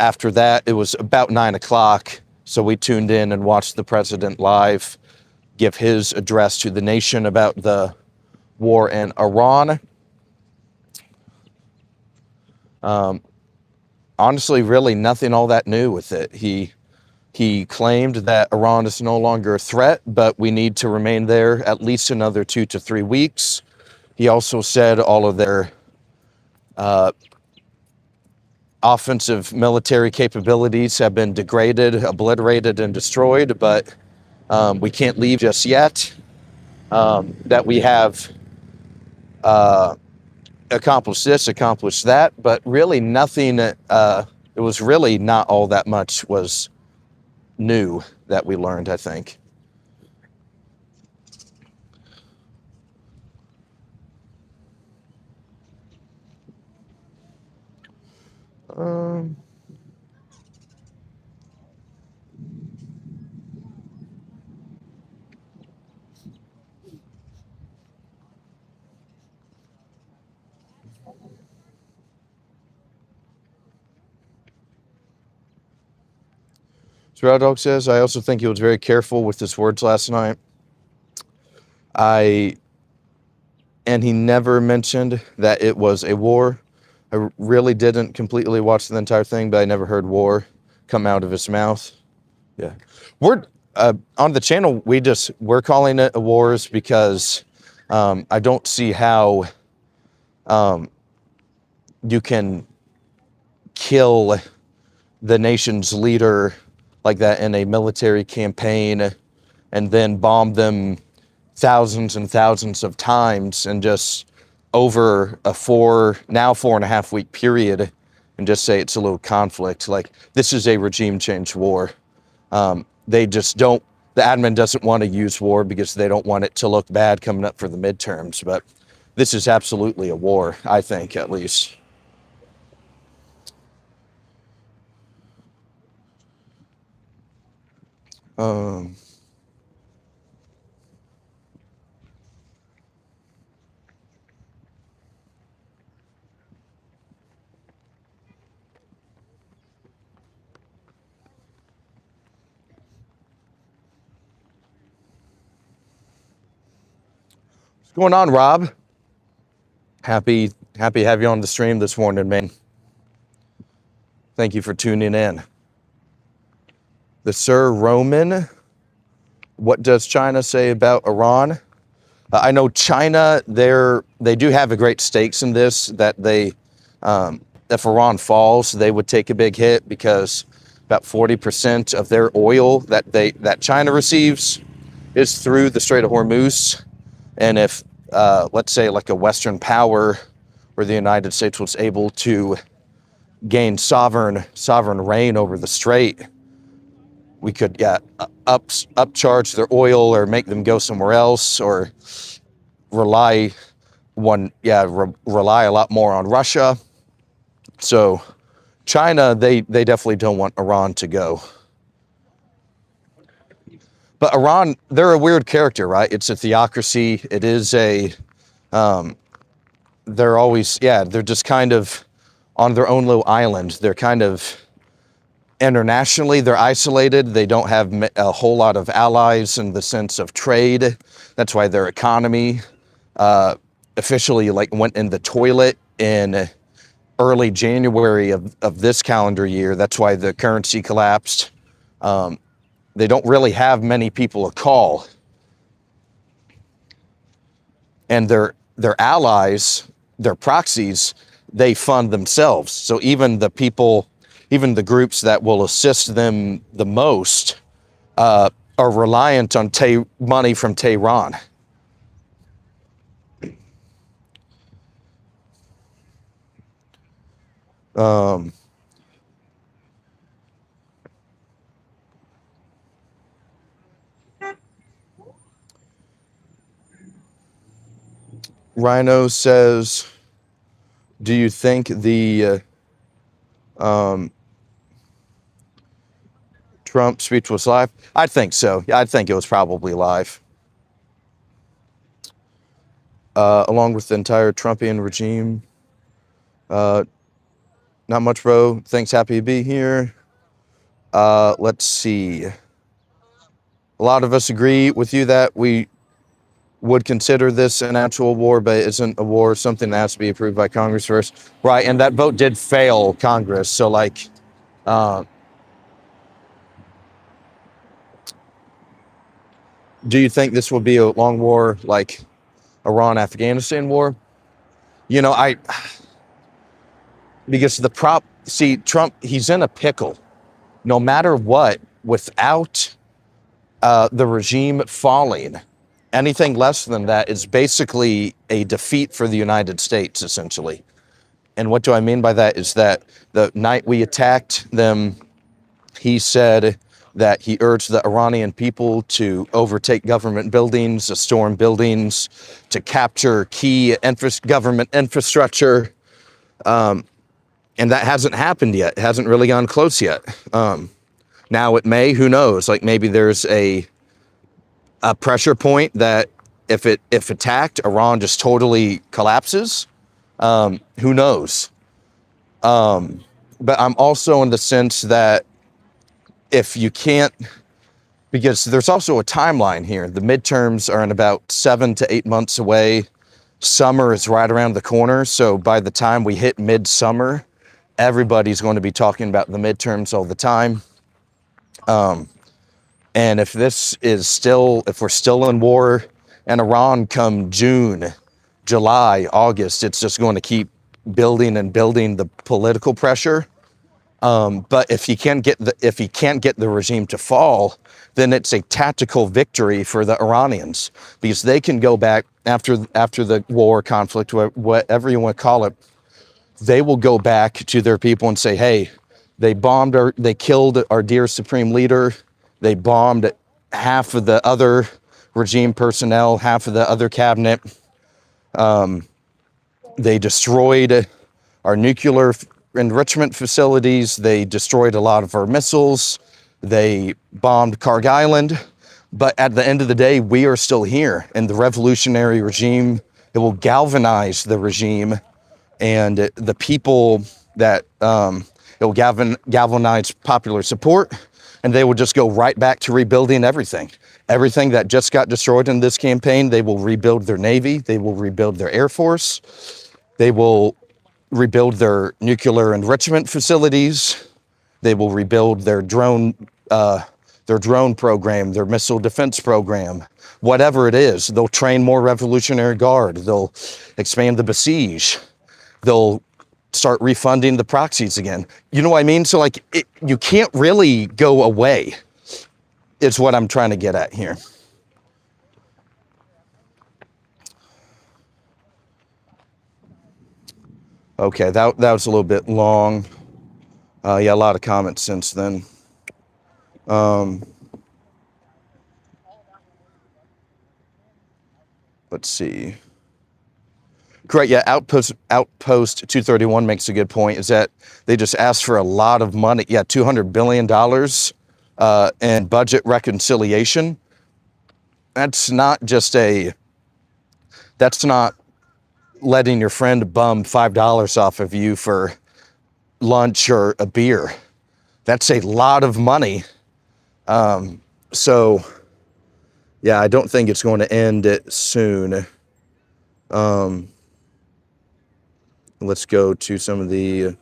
after that, it was about 9 o'clock. So we tuned in and watched the president live give his address to the nation about the war in Iran. Honestly, really nothing all that new with it. He claimed that Iran is no longer a threat, but we need to remain there at least another 2 to 3 weeks. He also said all of their offensive military capabilities have been degraded, obliterated, and destroyed, but we can't leave just yet. That we have accomplished this, accomplished that, but really nothing, it was really not all that much was new that we learned, I think. Raw Dog says, I also think he was very careful with his words last night. And he never mentioned that it was a war. I really didn't completely watch the entire thing, but I never heard war come out of his mouth. Yeah. We're on the channel, we're calling it a wars because I don't see how you can kill the nation's leader like that in a military campaign and then bomb them thousands and thousands of times and just over a 4.5 week period and just say it's a little conflict. Like, this is a regime change war. They just don't, the admin doesn't want to use war because they don't want it to look bad coming up for the midterms, but this is absolutely a war, I think, at least. What's going on, Rob? Happy to have you on the stream this morning, man. Thank you for tuning in. The Sir Roman, what does China say about Iran? I know China, they do have a great stakes in this, that if Iran falls, they would take a big hit because about 40% of their oil that China receives is through the Strait of Hormuz. And if, let's say, like a Western power where the United States was able to gain sovereign reign over the strait, we could upcharge their oil or make them go somewhere else, or rely a lot more on Russia. So China, they definitely don't want Iran to go. But Iran, they're a weird character, right? It's a theocracy. It is they're always, they're just kind of on their own little island. They're kind of, internationally, they're isolated. They don't have a whole lot of allies in the sense of trade. That's why their economy officially went in the toilet in early January of this calendar year. That's why the currency collapsed. They don't really have many people to call. And their allies, their proxies, they fund themselves. So even the groups that will assist them the most are reliant on money from Tehran. Rhino says, do you think the Trump speech was live? I think so. I think it was probably live. Along with the entire Trumpian regime. No, Not much, bro. Thanks. Happy to be here. Let's see. A lot of us agree with you that we would consider this an actual war, but it isn't a war, something that has to be approved by Congress first. Right, and that vote did fail Congress. So, like, do you think this will be a long war like Iran-Afghanistan war? You know, because Trump, he's in a pickle. No matter what, without the regime falling, anything less than that is basically a defeat for the United States, essentially. And what do I mean by that is that the night we attacked them, he said that he urged the Iranian people to overtake government buildings, to storm buildings, to capture key government infrastructure. And that hasn't happened yet. It hasn't really gone close yet. Now it may, who knows? Like maybe there's a pressure point that if attacked, Iran just totally collapses. Who knows? But I'm also in the sense that if you can't, because there's also a timeline here. The midterms are in about 7 to 8 months away. Summer is right around the corner. So by the time we hit midsummer, everybody's going to be talking about the midterms all the time. And if we're still in war in Iran come June, July, August, it's just going to keep building and building the political pressure. But if he can't get the regime to fall, then it's a tactical victory for the Iranians, because they can go back after the war, conflict, whatever you want to call it. They will go back to their people and say, hey, they killed our dear supreme leader. They bombed half of the other regime personnel, half of the other cabinet. They destroyed our nuclear enrichment facilities. They destroyed a lot of our missiles. They bombed Karg Island. But at the end of the day, we are still here. And the revolutionary regime, it will galvanize the regime and the people that it will galvanize popular support. And they will just go right back to rebuilding everything. Everything that just got destroyed in this campaign, they will rebuild their Navy. They will rebuild their Air Force. They will rebuild their nuclear enrichment facilities. They will rebuild their drone program, their missile defense program, whatever it is. They'll train more Revolutionary Guard. They'll expand the besiege. They'll start refunding the proxies again. You know what I mean? So like, you can't really go away. It's what I'm trying to get at here. Okay, that was a little bit long. Yeah, a lot of comments since then. Let's see. Correct, yeah, Outpost 231 makes a good point, is that they just asked for a lot of money. Yeah, $200 billion in budget reconciliation. That's not letting your friend bum $5 off of you for lunch or a beer. That's a lot of money. So, yeah, I don't think it's going to end it soon. Let's go to some of the...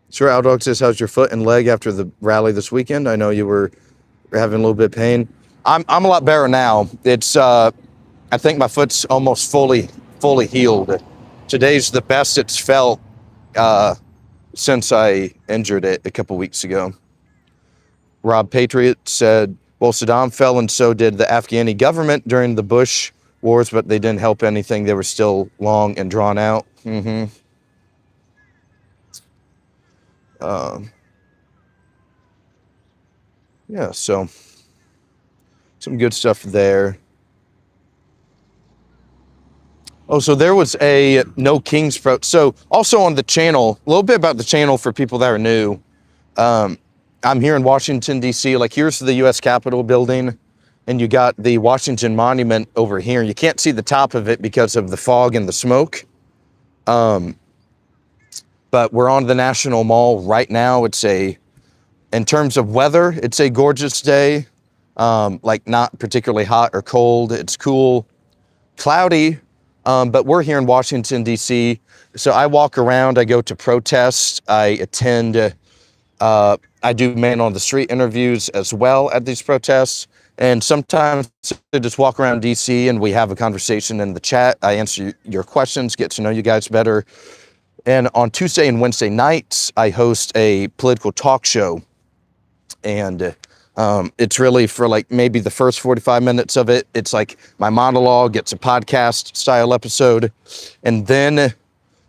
Sure, Aldog says, how's your foot and leg after the rally this weekend? I know you were having a little bit of pain. I'm a lot better now. It's I think my foot's almost fully healed. Today's the best it's felt since I injured it a couple weeks ago. Rob Patriot said, well, Saddam fell and so did the Afghani government during the Bush wars, but they didn't help anything. They were still long and drawn out. Yeah, so some good stuff there. Oh, so there was a No Kings pro. So also on the channel, a little bit about the channel for people that are new. I'm here in Washington, D.C. Like, here's the U.S. Capitol building. and you got the Washington Monument over here. You can't see the top of it because of the fog and the smoke. But we're on the National Mall right now. In terms of weather, it's a gorgeous day. Like not particularly hot or cold. It's cool, cloudy, but we're here in Washington, D.C. So I walk around, I go to protests, I attend, I do man on the street interviews as well at these protests. And sometimes I just walk around D.C. and we have a conversation in the chat. I answer your questions, get to know you guys better. And on Tuesday and Wednesday nights, I host a political talk show. And it's really for like maybe the first 45 minutes of it. It's like my monologue, it's a podcast style episode. And then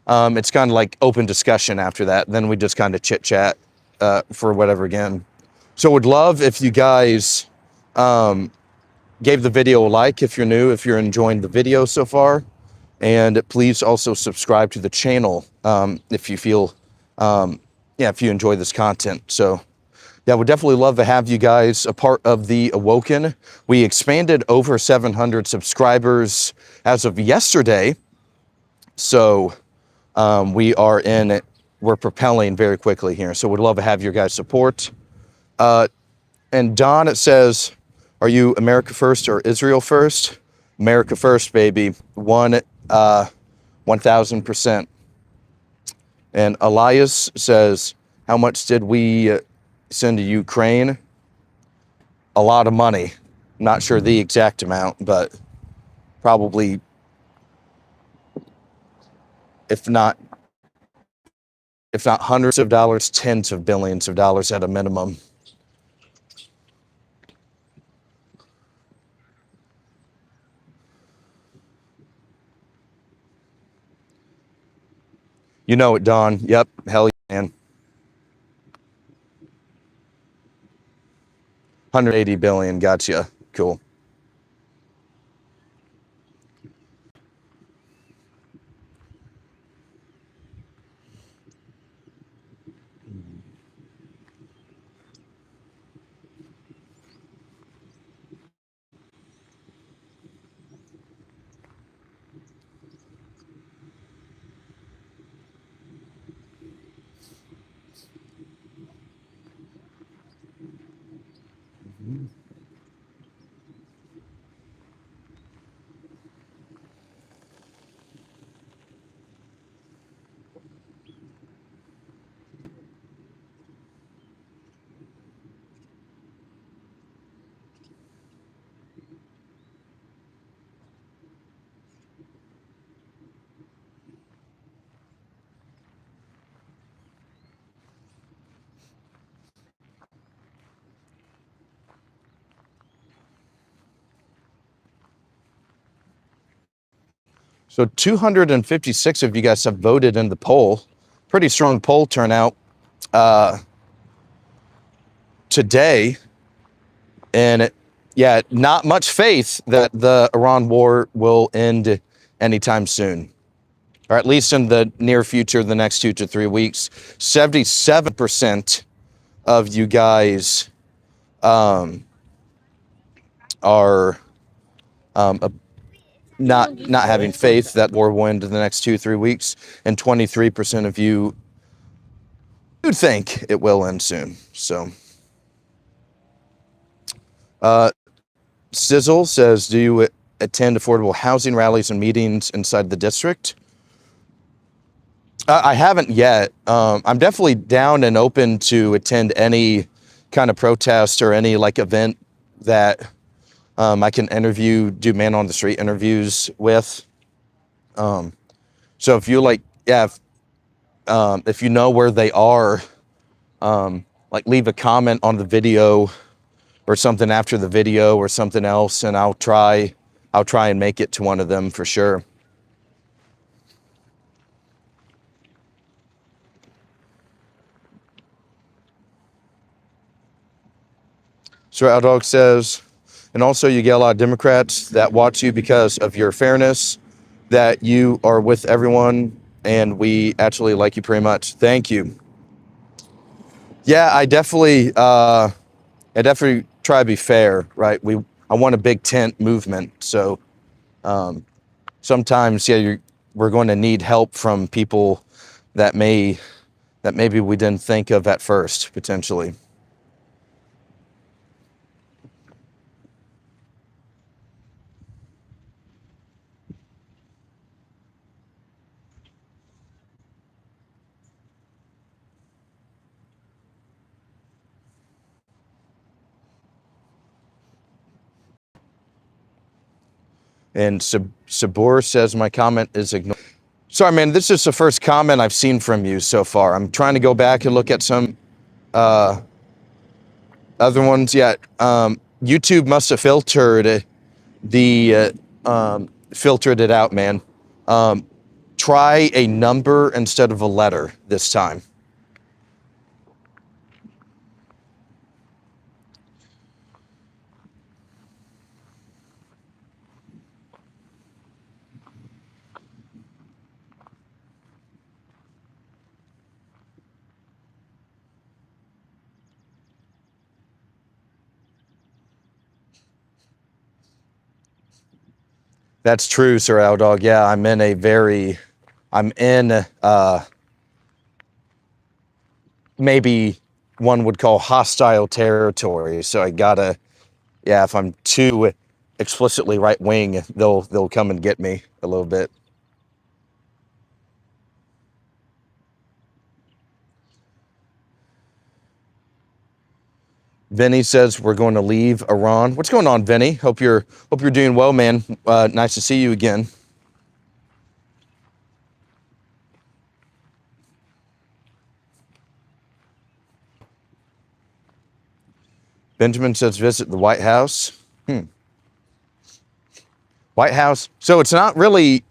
it's kind of like open discussion after that. Then we just kind of chit chat for whatever again. So would love if you guys gave the video a like if you're new, if you're enjoying the video so far. And please also subscribe to the channel if you feel, if you enjoy this content. So yeah, we'd definitely love to have you guys a part of the Awoken. We expanded over 700 subscribers as of yesterday. So we're propelling very quickly here. So we'd love to have your guys' support. And Don, it says, are you America first or Israel first? America first, baby. 1,000%. And Elias says, how much did we send to Ukraine? A lot of money. Not sure the exact amount, but probably, if not hundreds of dollars, tens of billions of dollars at a minimum. You know it, Don. Yep. Hell yeah, man. 180 billion. Gotcha. Cool. So 256 of you guys have voted in the poll. Pretty strong poll turnout today. And not much faith that the Iran war will end anytime soon, or at least in the near future, the next 2 to 3 weeks. 77% of you guys are not having faith that war will end in the next 2-3 weeks, and 23% of you do think it will end soon. So Sizzle says, do you attend affordable housing rallies and meetings inside the district? I haven't yet. I'm definitely down and open to attend any kind of protest or any like event that I can do man on the street interviews with. So if you like, if you know where they are, like leave a comment on the video or something after the video or something else, and I'll try and make it to one of them for sure. So our dog says, and also you get a lot of Democrats that watch you because of your fairness, that you are with everyone, and we actually like you pretty much. Thank you. Yeah, I definitely try to be fair, right? I want a big tent movement. So sometimes, yeah, we're going to need help from people that maybe we didn't think of at first, potentially. And Sabor says my comment is ignored. Sorry, man, this is the first comment I've seen from you so far. I'm trying to go back and look at some other ones. Yeah, YouTube must have filtered it out, man. Try a number instead of a letter this time. That's true, Sir Aldog. Yeah, I'm in maybe one would call hostile territory. So I gotta, yeah, if I'm too explicitly right wing, they'll come and get me a little bit. Vinny says we're going to leave Iran. What's going on, Vinny? Hope you're doing well, man. Nice to see you again. Benjamin says visit the White House. White House. So it's not really.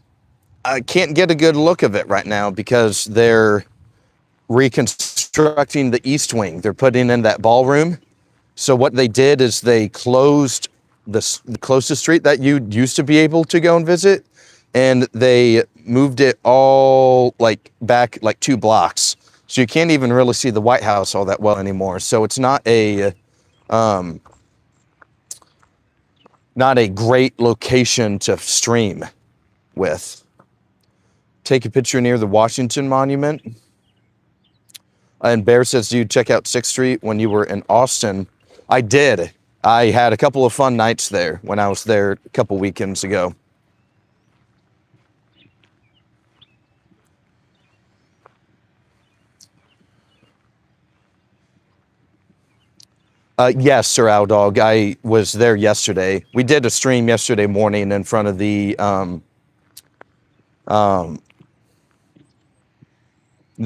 I can't get a good look of it right now because they're reconstructing the East Wing. They're putting in that ballroom. So what they did is they closed the closest street that you used to be able to go and visit, and they moved it all like back like 2 blocks. So you can't even really see the White House all that well anymore. So it's not a great location to stream with. Take a picture near the Washington Monument. And Bear says, do you check out 6th Street when you were in Austin? I did. I had a couple of fun nights there when I was there a couple weekends ago. Yes, Sir Aldog. I was there yesterday. We did a stream yesterday morning in front of the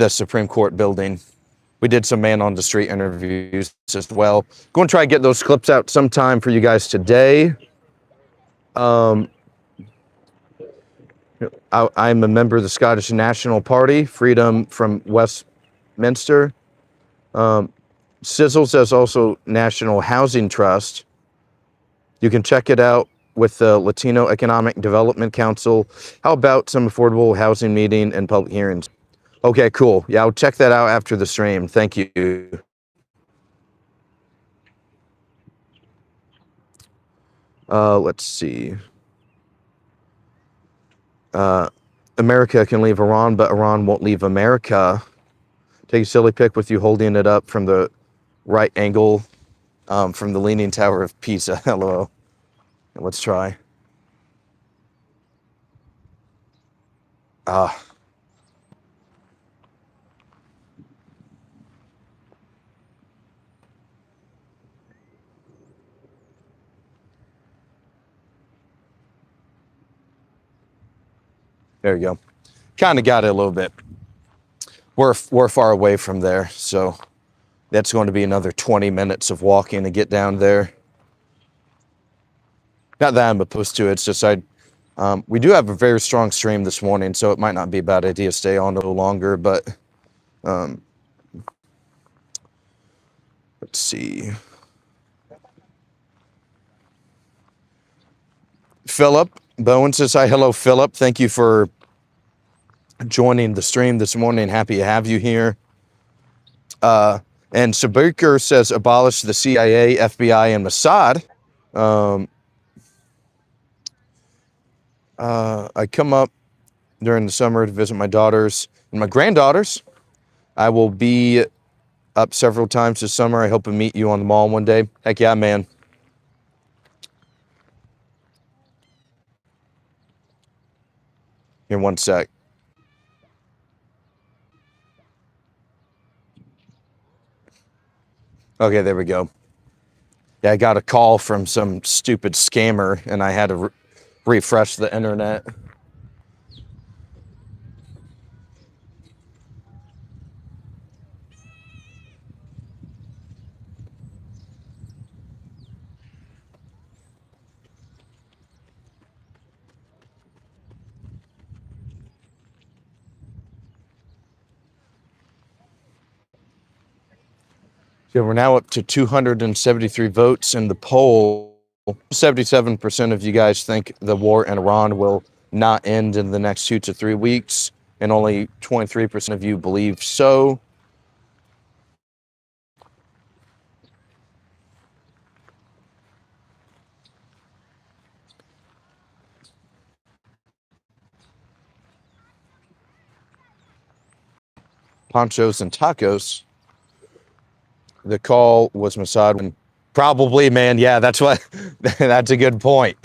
Supreme Court building. We did some man on the street interviews as well. Going to try to get those clips out sometime for you guys today. I'm a member of the Scottish National Party, Freedom from Westminster. Sizzle says also National Housing Trust. You can check it out with the Latino Economic Development Council. How about some affordable housing meeting and public hearings? Okay, cool. Yeah, I'll check that out after the stream. Thank you. Let's see. America can leave Iran, but Iran won't leave America. Take a silly pic with you holding it up from the right angle from the Leaning Tower of Pisa. Hello. Let's try. There you go. Kind of got it a little bit. We're far away from there, so that's going to be another 20 minutes of walking to get down there. Not that I'm opposed to it, it's just we do have a very strong stream this morning, so it might not be a bad idea to stay on a little longer, but let's see. Philip Bowen says hi. Hello, Philip. Thank you for joining the stream this morning. Happy to have you here. And Sabuker says abolish the CIA, FBI, and Mossad. I come up during the summer to visit my daughters and my granddaughters. I will be up several times this summer. I hope to meet you on the mall one day. Heck yeah, man. Here, one sec. Okay, there we go. Yeah, I got a call from some stupid scammer and I had to refresh the internet. So we're now up to 273 votes in the poll. 77% of you guys think the war in Iran will not end in the next 2 to 3 weeks, and only 23% of you believe so. Ponchos and tacos. The call was Mossad. Probably, man. Yeah, that's what. That's a good point.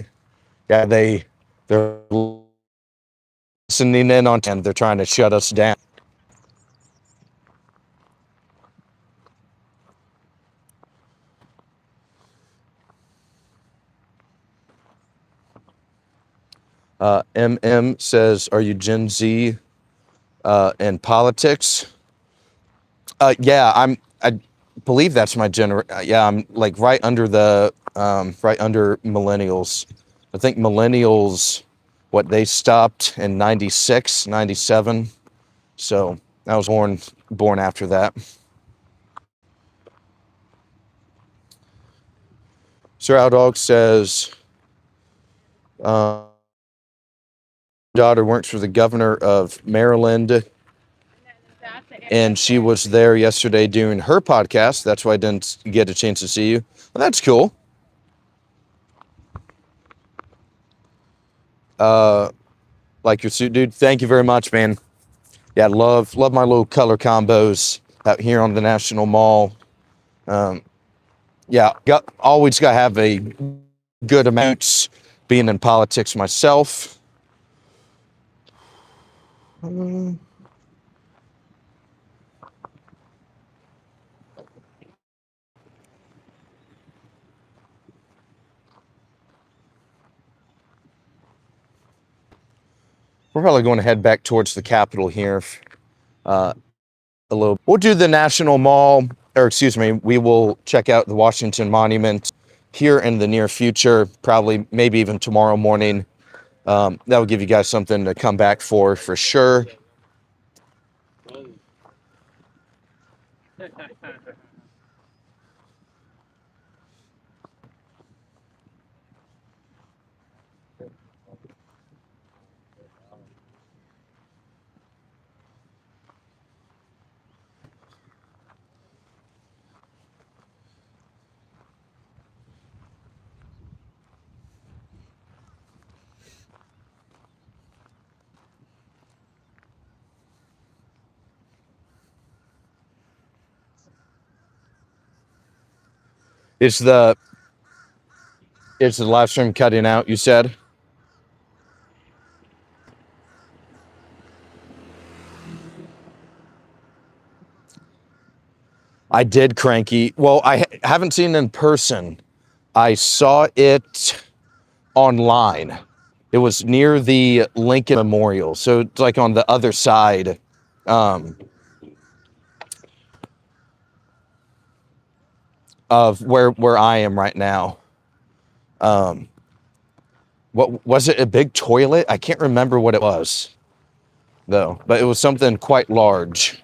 Yeah, they're listening in on, and they're trying to shut us down. MM says, "Are you Gen Z in politics?" Yeah, I believe that's my yeah, I'm like right under the right under millennials. I think millennials, what they stopped in 96, 97. So I was born after that. Sir Outdog says, daughter works for the governor of Maryland, and she was there yesterday doing her podcast. That's why I didn't get a chance to see you. Well, that's cool. Like your suit, dude. Thank you very much, man. Yeah, love my little color combos out here on the National Mall. Yeah, always got to have a good amount being in politics myself. We're probably going to head back towards the Capitol here. A little. We'll do the National Mall, or excuse me, we will check out the Washington Monument here in the near future, probably maybe even tomorrow morning. That will give you guys something to come back for sure. Is the live stream cutting out, you said? I did, Cranky. Well, I haven't seen it in person. I saw it online. It was near the Lincoln Memorial, so it's like on the other side. Of where I am right now. What was it? A big toilet? I can't remember what it was, though, but it was something quite large.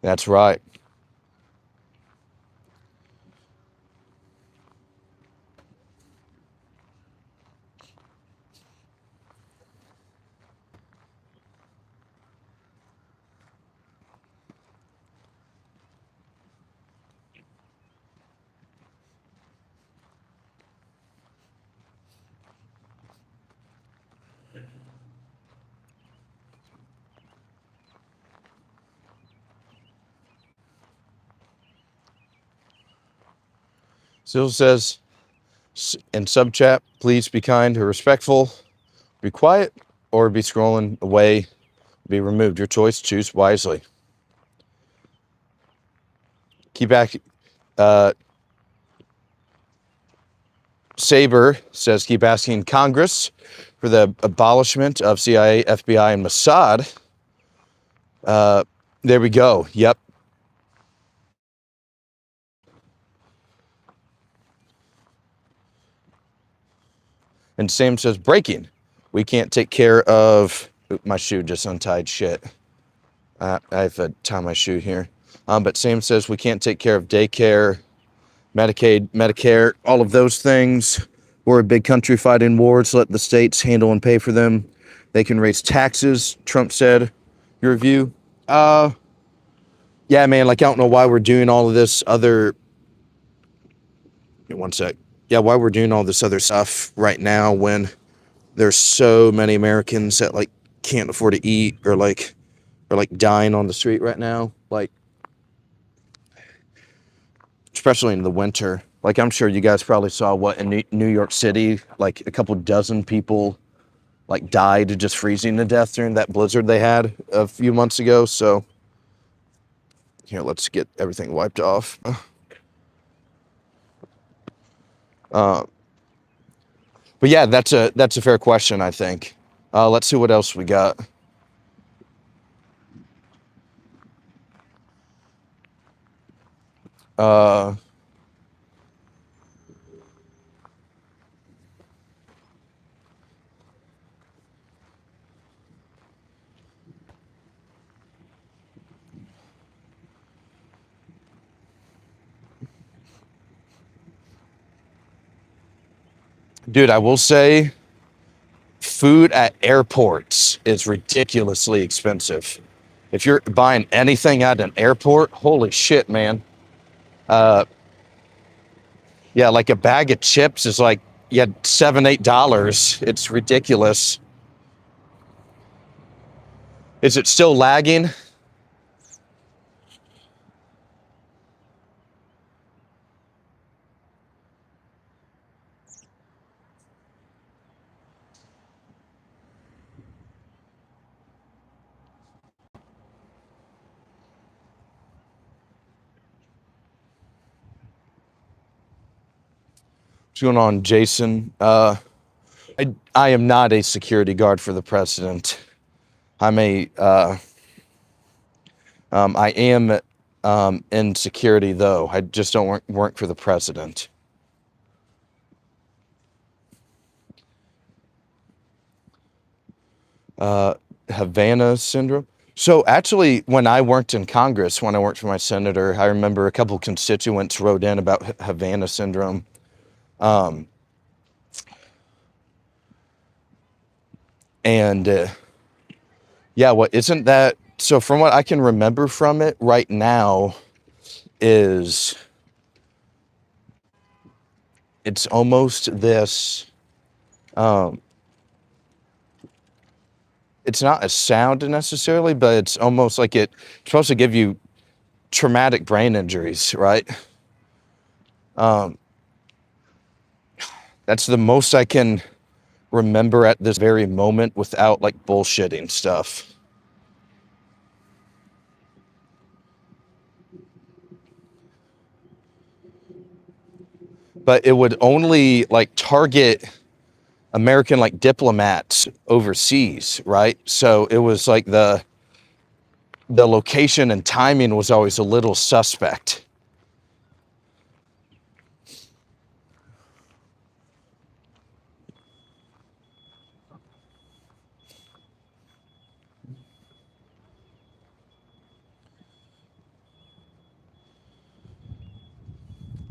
That's right. Still says in sub chat, please be kind or respectful, be quiet, or be scrolling away, be removed. Your choice, choose wisely. Keep back. Saber says, keep asking Congress for the abolishment of CIA, FBI, and Mossad. There we go. Yep. And Sam says, breaking. We can't take care of... Oop, my shoe just untied. Shit. I have to tie my shoe here. But Sam says we can't take care of daycare, Medicaid, Medicare, all of those things. We're a big country fighting wars. Let the states handle and pay for them. They can raise taxes, Trump said. Your view? Yeah, man, like, I don't know why we're doing all of this other... One sec. Yeah, why we're doing all this other stuff right now when there's so many Americans that, like, can't afford to eat or dying on the street right now. Like, especially in the winter. Like, I'm sure you guys probably saw what in New York City, like a couple dozen people like died just freezing to death during that blizzard they had a few months ago. So here, let's get everything wiped off. But yeah, that's a fair question, I think. Let's see what else we got. Dude, I will say food at airports is ridiculously expensive. If you're buying anything at an airport, holy shit, man. Yeah, like a bag of chips is like, yeah, $7, $8. It's ridiculous. Is it still lagging? What's going on, Jason? I am not a security guard for the president. I am in security, though. I just don't work for the president. Havana syndrome. So actually, when I worked in Congress, when I worked for my senator, I remember a couple constituents wrote in about Havana syndrome. Yeah, what isn't that? So from what I can remember from it right now is it's almost this, it's not a sound necessarily, but it's almost like it's supposed to give you traumatic brain injuries, right? That's the most I can remember at this very moment without like bullshitting stuff. But it would only like target American like diplomats overseas, right? So it was like the location and timing was always a little suspect.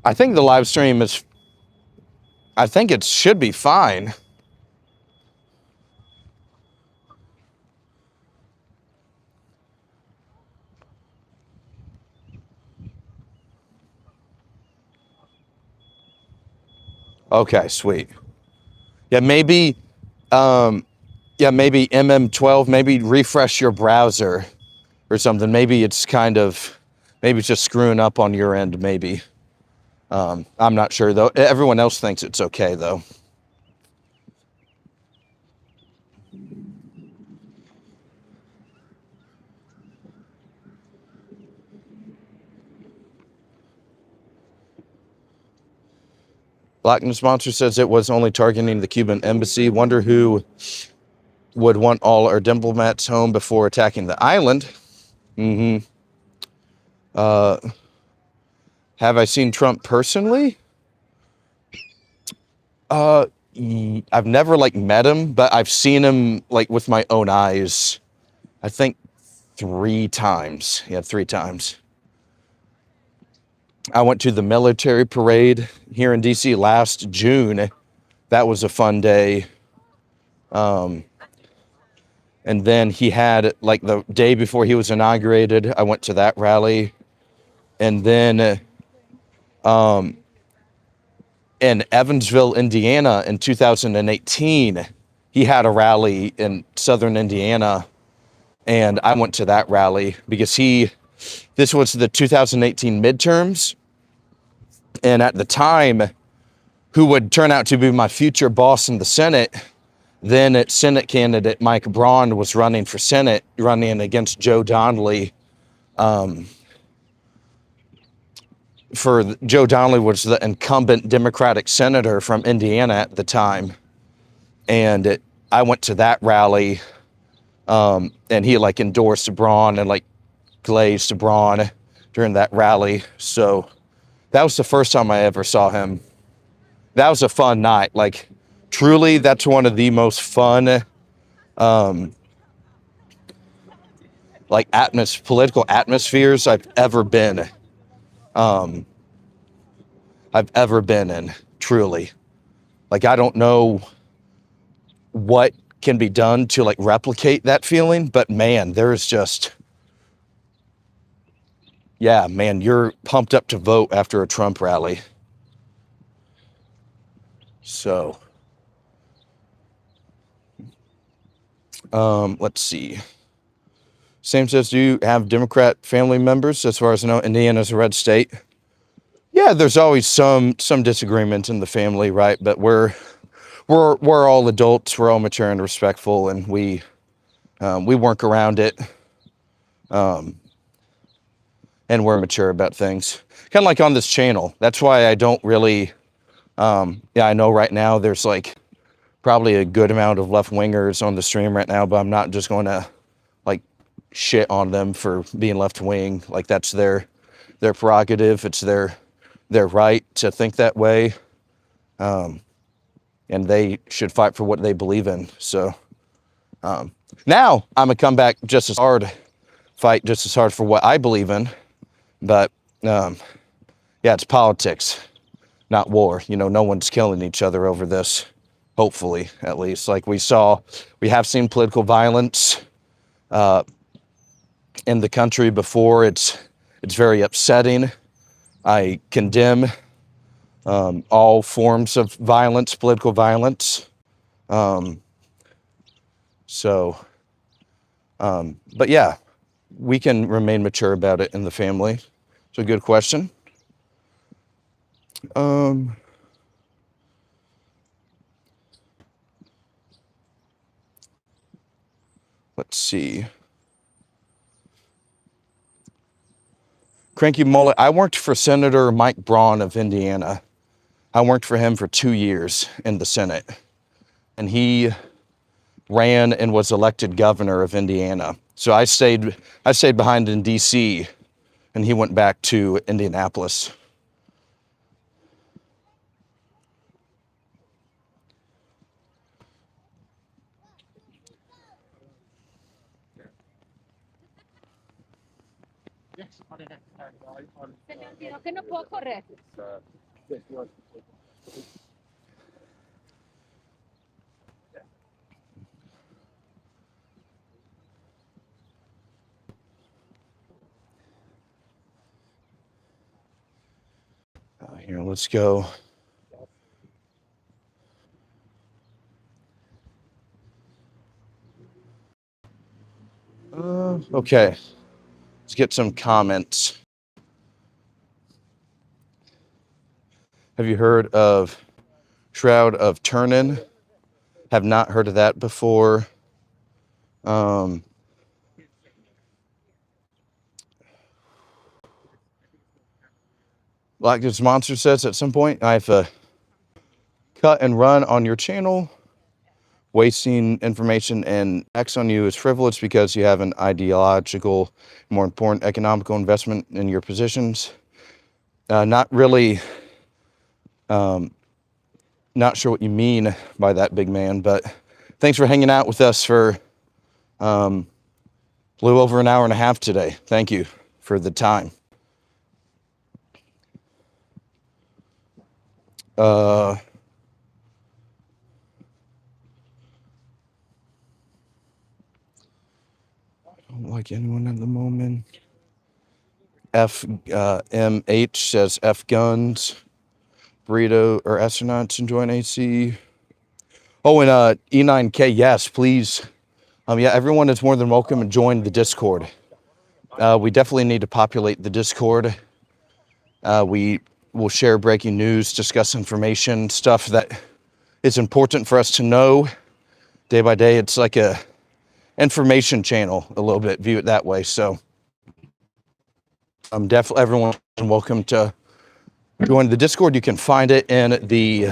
I think the live stream is, I think it should be fine. Okay, sweet. Yeah, maybe maybe MM12, maybe refresh your browser or something. Maybe it's kind of, maybe it's just screwing up on your end, maybe. I'm not sure, though. Everyone else thinks it's okay, though. Blackness Monster says it was only targeting the Cuban embassy. Wonder who would want all our diplomats home before attacking the island. Mm-hmm. Have I seen Trump personally? I've never like met him, but I've seen him like with my own eyes. I think 3 times. Yeah, 3 times. I went to the military parade here in DC last June. That was a fun day. And then he had like the day before he was inaugurated, I went to that rally. And then in Evansville, Indiana in 2018, he had a rally in southern Indiana. And I went to that rally because this was the 2018 midterms. And at the time, who would turn out to be my future boss in the Senate, then Senate candidate Mike Braun was running for Senate, running against Joe Donnelly. Joe Donnelly was the incumbent Democratic senator from Indiana at the time. And I went to that rally, and he like endorsed Braun and like glazed Braun during that rally. So that was the first time I ever saw him. That was a fun night. Like, truly, that's one of the most fun, like, political atmospheres I've ever been. In, truly. Like, I don't know what can be done to, like, replicate that feeling, but man, there's just, yeah, man, you're pumped up to vote after a Trump rally. So, let's see. Sam says, do you have Democrat family members? As far as I know, Indiana's a red state. Yeah, there's always some disagreement in the family, right? But we're all adults. We're all mature and respectful, and we work around it, and we're mature about things. Kind of like on this channel. That's why I don't really. Yeah, I know right now there's like probably a good amount of left wingers on the stream right now, but I'm not just going to like shit on them for being left wing. Like that's their prerogative. It's their right to think that way. And they should fight for what they believe in. So now I'm gonna come back just as hard, fight just as hard for what I believe in. But yeah, it's politics, not war. You know, no one's killing each other over this. Hopefully, at least. Like we have seen political violence in the country before. It's very upsetting. I condemn all forms of violence, political violence. But yeah, we can remain mature about it in the family. It's a good question. Let's see. Cranky Mullet. I worked for Senator Mike Braun of Indiana. I worked for him for 2 years in the Senate. And he ran and was elected governor of Indiana. So I stayed behind in DC, and he went back to Indianapolis. Here, let's go. Okay, let's get some comments. Have you heard of Shroud of Turin? Have not heard of that before. Like this monster says, at some point I have to cut and run on your channel. Wasting information and X on you is frivolous because you have an ideological, more important economical investment in your positions. Not really, not sure what you mean by that, big man, but thanks for hanging out with us for a little over an hour and a half today. Thank you for the time. I don't like anyone at the moment. MH says F guns. Burrito or astronauts enjoying AC. Oh, and E9K, yes, please. Yeah, everyone is more than welcome to join the Discord. We definitely need to populate the Discord. We will share breaking news, discuss information, stuff that is important for us to know day by day. It's like a information channel a little bit, view it that way. So definitely everyone is welcome to join the Discord. You can find it in the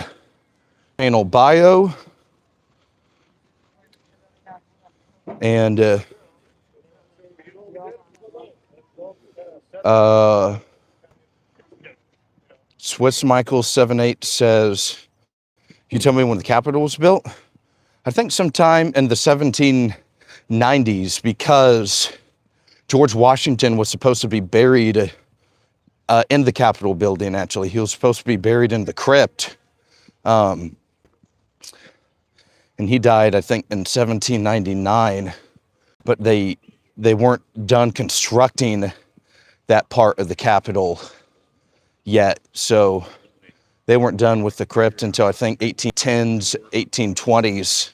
channel bio. And Swiss Michael 78 says, "Can you tell me when the Capitol was built?" I think sometime in the 1790s, because George Washington was supposed to be buried in the Capitol building. Actually, he was supposed to be buried in the crypt, and he died, I think, in 1799. But they weren't done constructing that part of the Capitol yet, so they weren't done with the crypt until I think 1810s, 1820s.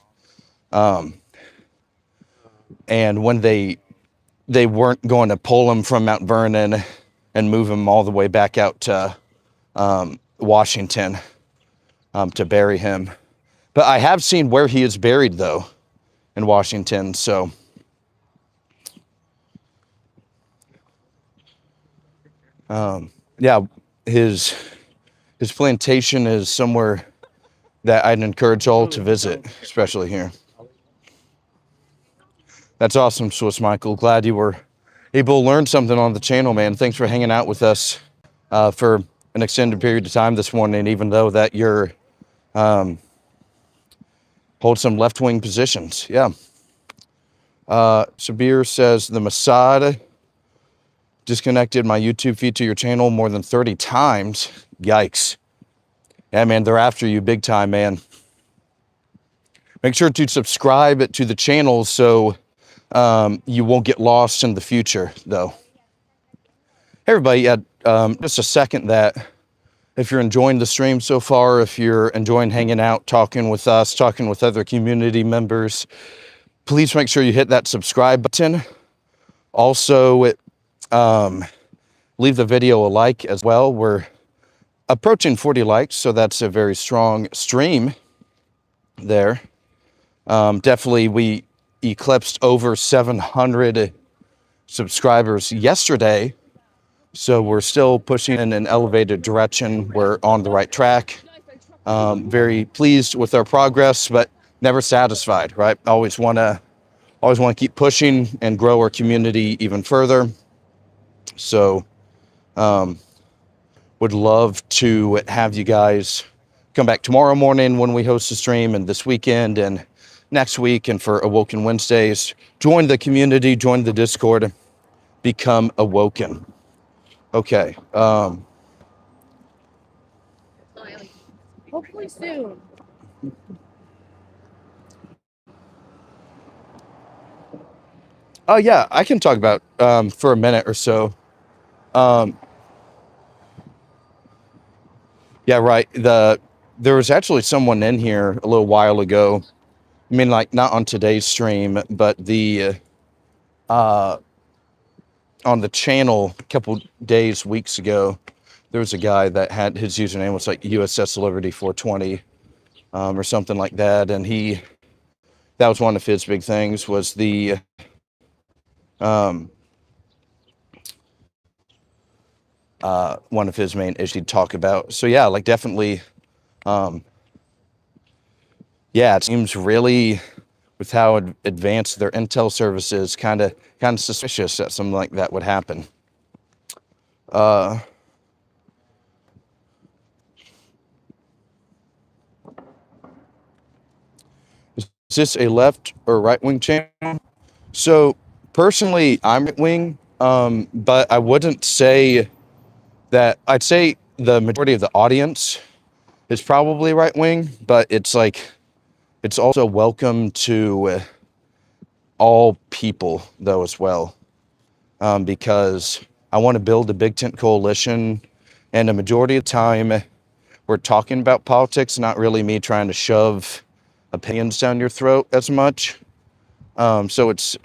And when they weren't going to pull him from Mount Vernon and move him all the way back out to Washington to bury him. But I have seen where he is buried, though, in Washington, so. Yeah, his plantation is somewhere that I'd encourage all to visit, especially here. That's awesome, Swiss Michael. Glad you were able to learn something on the channel, man. Thanks for hanging out with us for an extended period of time this morning, even though that you're hold some left-wing positions. Yeah. Sabir says, the Mossad disconnected my YouTube feed to your channel more than 30 times. Yikes. Yeah, man, they're after you big time, man. Make sure to subscribe to the channel so you won't get lost in the future, though. Hey, everybody, just a second that if you're enjoying the stream so far, if you're enjoying hanging out, talking with us, talking with other community members, please make sure you hit that subscribe button. Also, leave the video a like as well. We're approaching 40 likes, so that's a very strong stream there. Definitely, we eclipsed over 700 subscribers yesterday, so we're still pushing in an elevated direction. We're on the right track. Very pleased with our progress, but never satisfied, right? Always want to keep pushing and grow our community even further. So would love to have you guys come back tomorrow morning when we host the stream, and this weekend and next week, and for Awoken Wednesdays. Join the community, join the Discord, become Awoken. Okay. Hopefully soon. Oh yeah, I can talk about for a minute or so. Yeah, right. There was actually someone in here a little while ago. I mean, like, not on today's stream, but on the channel a couple days, weeks ago, there was a guy that had his username was like USS Liberty 420 or something like that, and that was one of his big things was the one of his main issues he'd talk about. So yeah, like definitely, yeah, it seems really with how advanced their intel services, kind of suspicious that something like that would happen. Is this a left or right wing channel? So personally, I'm right wing, but I wouldn't say that. I'd say the majority of the audience is probably right wing, but it's like it's also welcome to all people though as well, because I want to build a big tent coalition, and the majority of the time we're talking about politics, not really me trying to shove opinions down your throat as much. So it's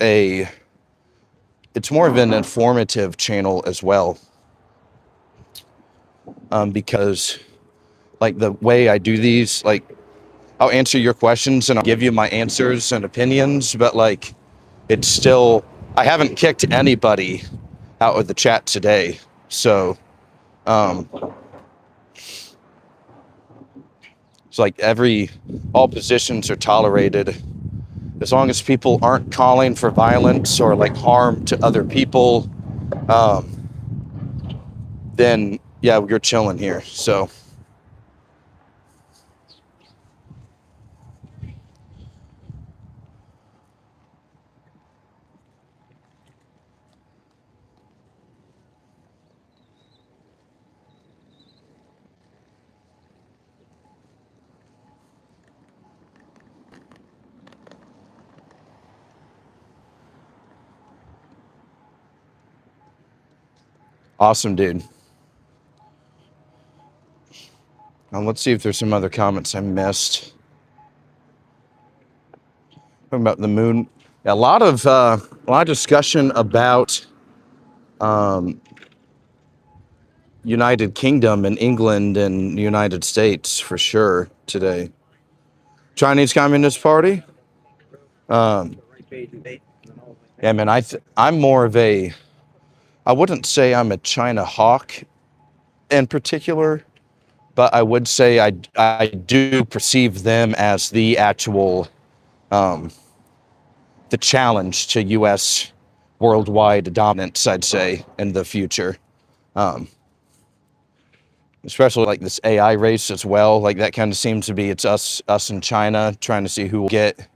more of an informative channel as well, because like the way I do these, like I'll answer your questions and I'll give you my answers and opinions, but like it's still, I haven't kicked anybody out of the chat today. So it's like all positions are tolerated as long as people aren't calling for violence or like harm to other people. Then yeah, you're chilling here. So awesome, dude. Let's see if there's some other comments I missed. Talking about the moon. Yeah, a lot of discussion about United Kingdom and England and United States for sure today. Chinese Communist Party. Yeah, man. I'm more of a. I wouldn't say I'm a China hawk in particular, but I would say I do perceive them as the actual the challenge to U.S. worldwide dominance. I'd say in the future. Especially like this AI race as well. Like that kind of seems to be it's us and China trying to see who will get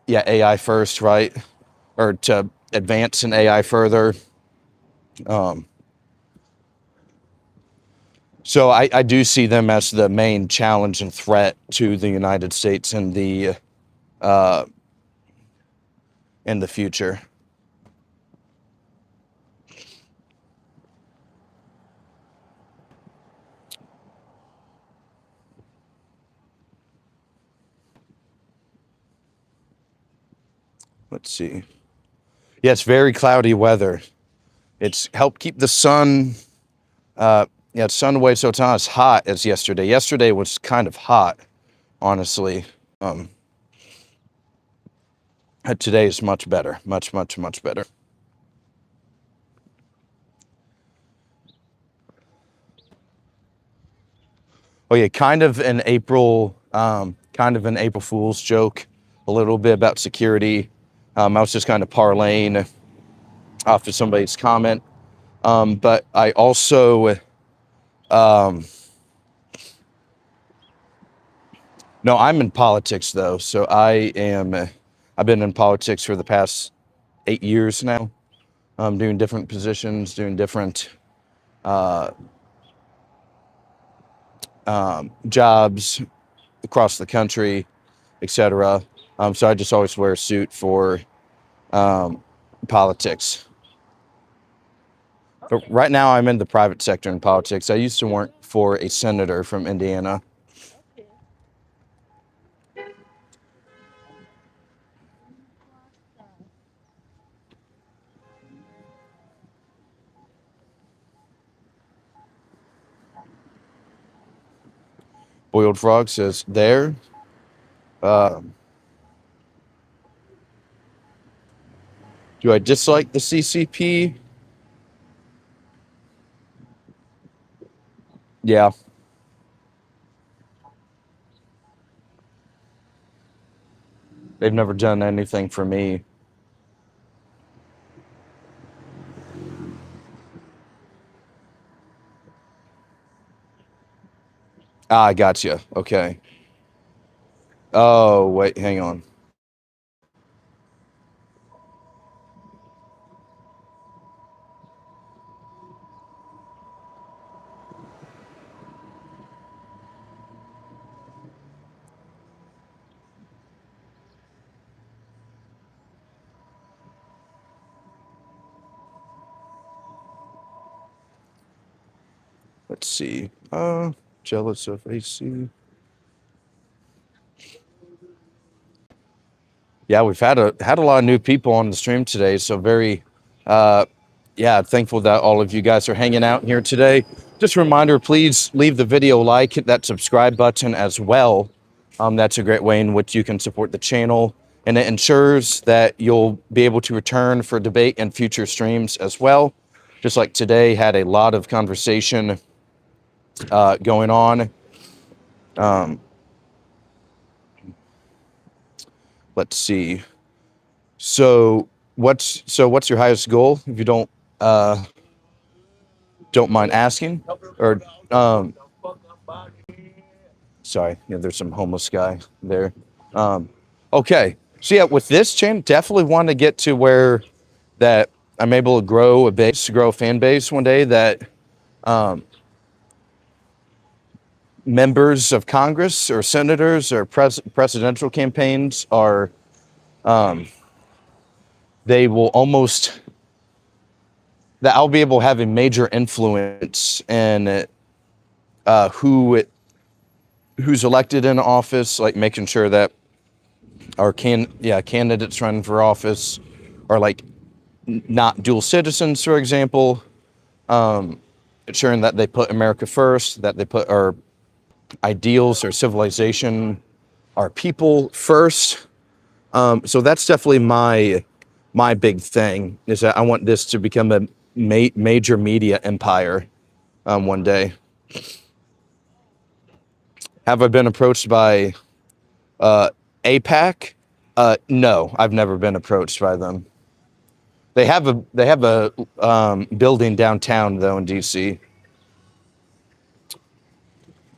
AI first, right? Or to advance in AI further. So I do see them as the main challenge and threat to the United States in the future. Let's see. Yeah, it's very cloudy weather. It's helped keep the sun. It's sun away, so it's not as hot as yesterday. Yesterday was kind of hot, honestly. Today is much better, much better. Oh yeah, kind of an April Fool's joke, a little bit about security. I was just kind of parlaying off of somebody's comment, but I also, no, I'm in politics though, so I've been in politics for the past 8 years now, doing different positions, doing different jobs across the country, etc. So I just always wear a suit for politics. But right now I'm in the private sector in politics. I used to work for a senator from Indiana. Boiled Frog says there. Um, do I dislike the CCP? Yeah, they've never done anything for me. Ah, I gotcha. Okay. Oh, wait, hang on. Let's see. Jealous of AC. Yeah, we've had a lot of new people on the stream today, so very uh yeah, thankful that all of you guys are hanging out here today. Just a reminder, please leave the video like, hit that subscribe button as well. That's a great way in which you can support the channel, and it ensures that you'll be able to return for debate and future streams as well. Just like today, had a lot of conversation going on. Um, let's see. So what's your highest goal, if you don't mind asking? Or sorry, yeah, there's some homeless guy there. Um, okay, so yeah, with this channel, definitely want to get to where that I'm able to grow a base, grow a fan base one day. That um, members of Congress or senators or presidential campaigns are um, they will almost that I'll be able to have a major influence in who's elected in office, like making sure that our candidates running for office are like not dual citizens, for example, ensuring that they put America first, that they put our ideals, our civilization, our people first. So that's definitely my big thing, is that I want this to become a major media empire one day. Have I been approached by APAC? No, I've never been approached by them. They have a building downtown though in DC.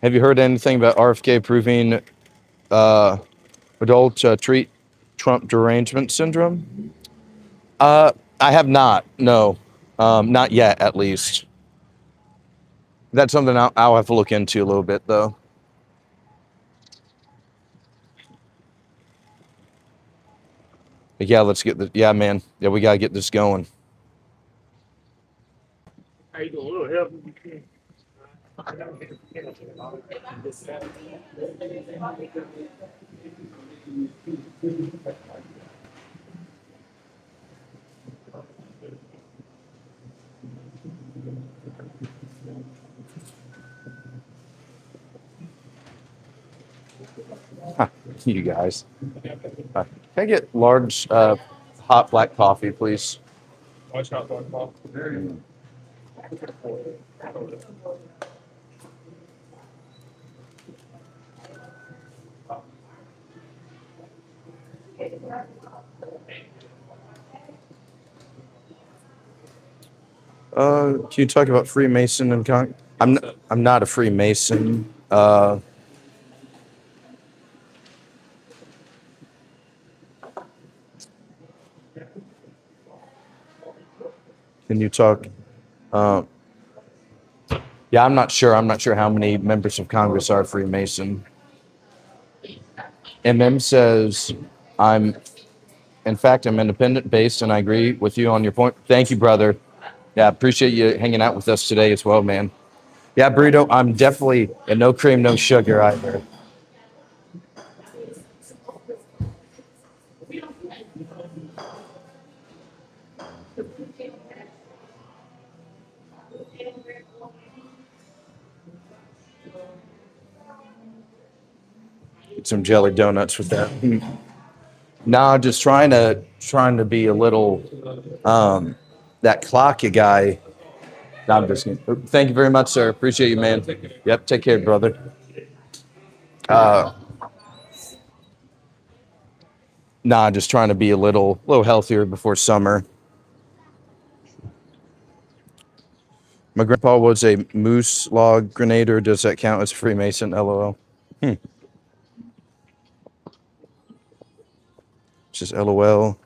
Have you heard anything about RFK approving adult treat Trump derangement syndrome? I have not. No, not yet, at least. That's something I'll have to look into a little bit, though. But yeah, let's get the. Yeah, man. Yeah, we gotta get this going. You guys. Can I get large hot black coffee, please? Can you talk about Freemason and I'm not a Freemason. Can you talk? Uh, yeah, I'm not sure. I'm not sure how many members of Congress are Freemason. MM says, I'm, in fact, I'm independent based, and I agree with you on your point. Thank you, brother. Yeah, appreciate you hanging out with us today as well, man. Yeah, burrito, I'm definitely a no cream, no sugar either. some jelly donuts with that. Nah, just trying to be a little that clocky guy. Nah, I'm just kidding. Thank you very much, sir. Appreciate you, man. Yep, take care, brother. Nah, just trying to be a little healthier before summer. My grandpa was a moose log grenader. Does that count as Freemason? LOL. Just LOL.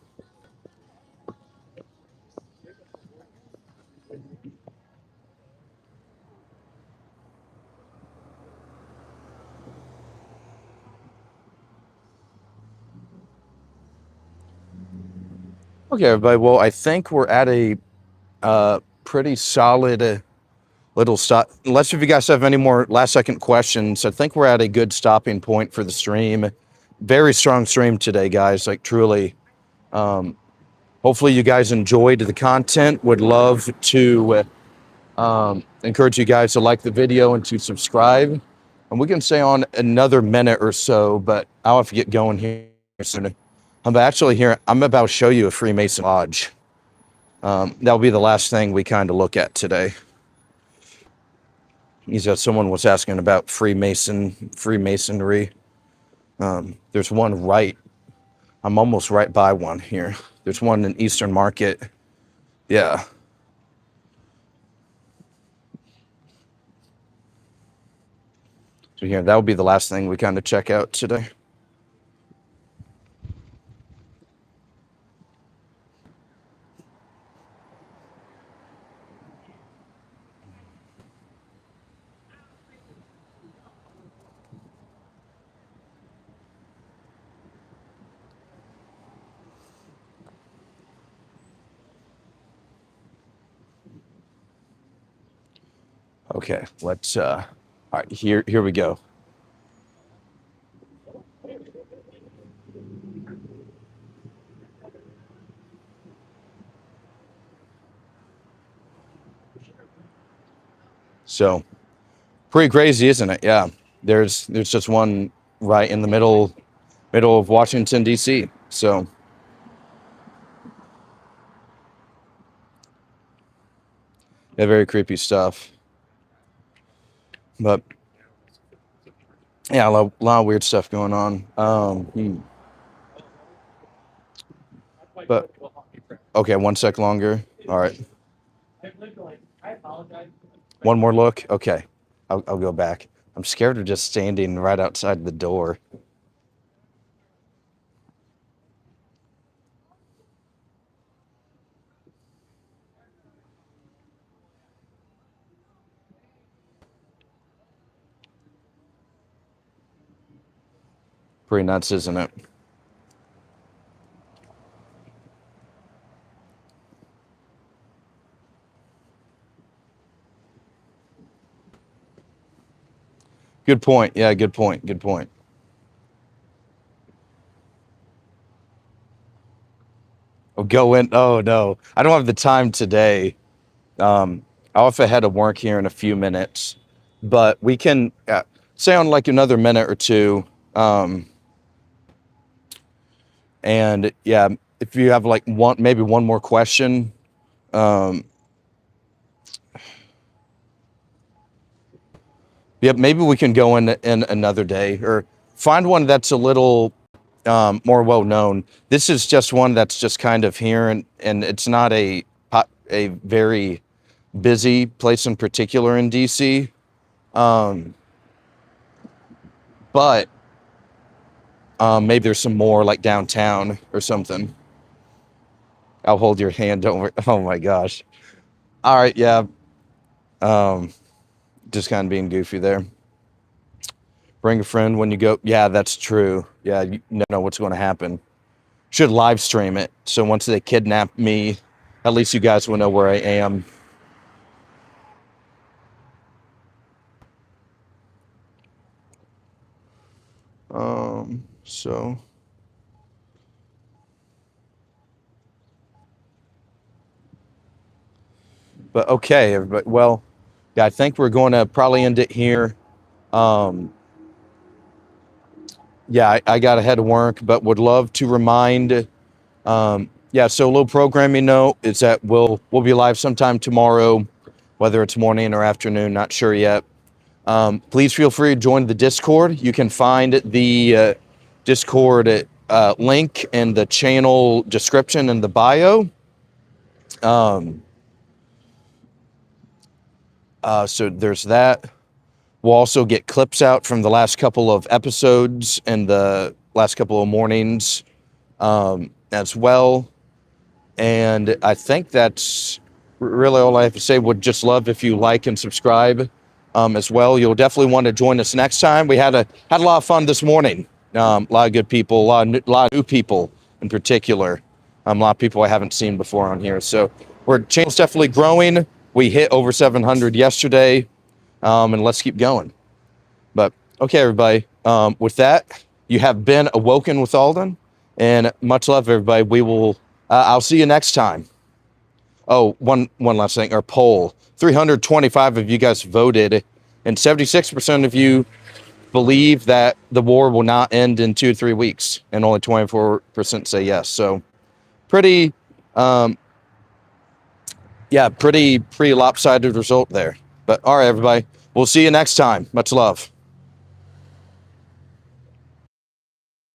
Okay, everybody. Well, I think we're at a pretty solid little stop. Unless if you guys have any more last second questions, I think we're at a good stopping point for the stream. Very strong stream today, guys. Like truly. Hopefully you guys enjoyed the content. Would love to encourage you guys to like the video and to subscribe. And we can stay on another minute or so, but I'll have to get going here soon. I'm actually here. I'm about to show you a Freemason lodge. That'll be the last thing we kind of look at today. Someone was asking about Freemasonry. There's one right. I'm almost right by one here. There's one in Eastern Market. Yeah. So here, that would be the last thing we kind of check out today. Okay, let's all right, here we go. So pretty crazy, isn't it? Yeah. There's just one right in the middle of Washington, DC. So yeah, very creepy stuff. But yeah, a lot of weird stuff going on. But okay, 1 sec longer. All right. One more look. Okay, I'll go back. I'm scared of just standing right outside the door. Pretty nuts, isn't it? Good point. Yeah, good point. Good point. Oh, go in. Oh no, I don't have the time today. I'll have to head to work here in a few minutes, but we can stay on like another minute or two. And yeah, if you have like maybe one more question. Yep, maybe we can go in another day or find one that's a little more well known. This is just one that's just kind of here, and it's not a very busy place in particular in DC. But maybe there's some more like downtown or something. I'll hold your hand. Don't worry. Oh my gosh. All right. Yeah. Just kind of being goofy there. Bring a friend when you go. Yeah, that's true. Yeah, you know what's going to happen. Should live stream it. So once they kidnap me, at least you guys will know where I am. So. But okay, everybody. Well, yeah, I think we're going to probably end it here. Yeah, I got to head to work, but would love to remind. Yeah, so a little programming note is that we'll be live sometime tomorrow, whether it's morning or afternoon, not sure yet. Please feel free to join the Discord. You can find the Discord link in the channel description in the bio. So there's that. We'll also get clips out from the last couple of episodes and the last couple of mornings as well. And I think that's really all I have to say. Would just love if you like and subscribe as well. You'll definitely want to join us next time. We had a lot of fun this morning. A lot of good people, a lot of new people in particular. A lot of people I haven't seen before on here. So our channel's definitely growing. We hit over 700 yesterday, and let's keep going. But okay, everybody. With that, you have been Awoken with Aulden, and much love, everybody. We will. I'll see you next time. Oh, one last thing. Our poll: 325 of you guys voted, and 76% of you believe that the war will not end in 2 or 3 weeks, and only 24% say yes. So, pretty, pretty lopsided result there. But all right, everybody. We'll see you next time. Much love.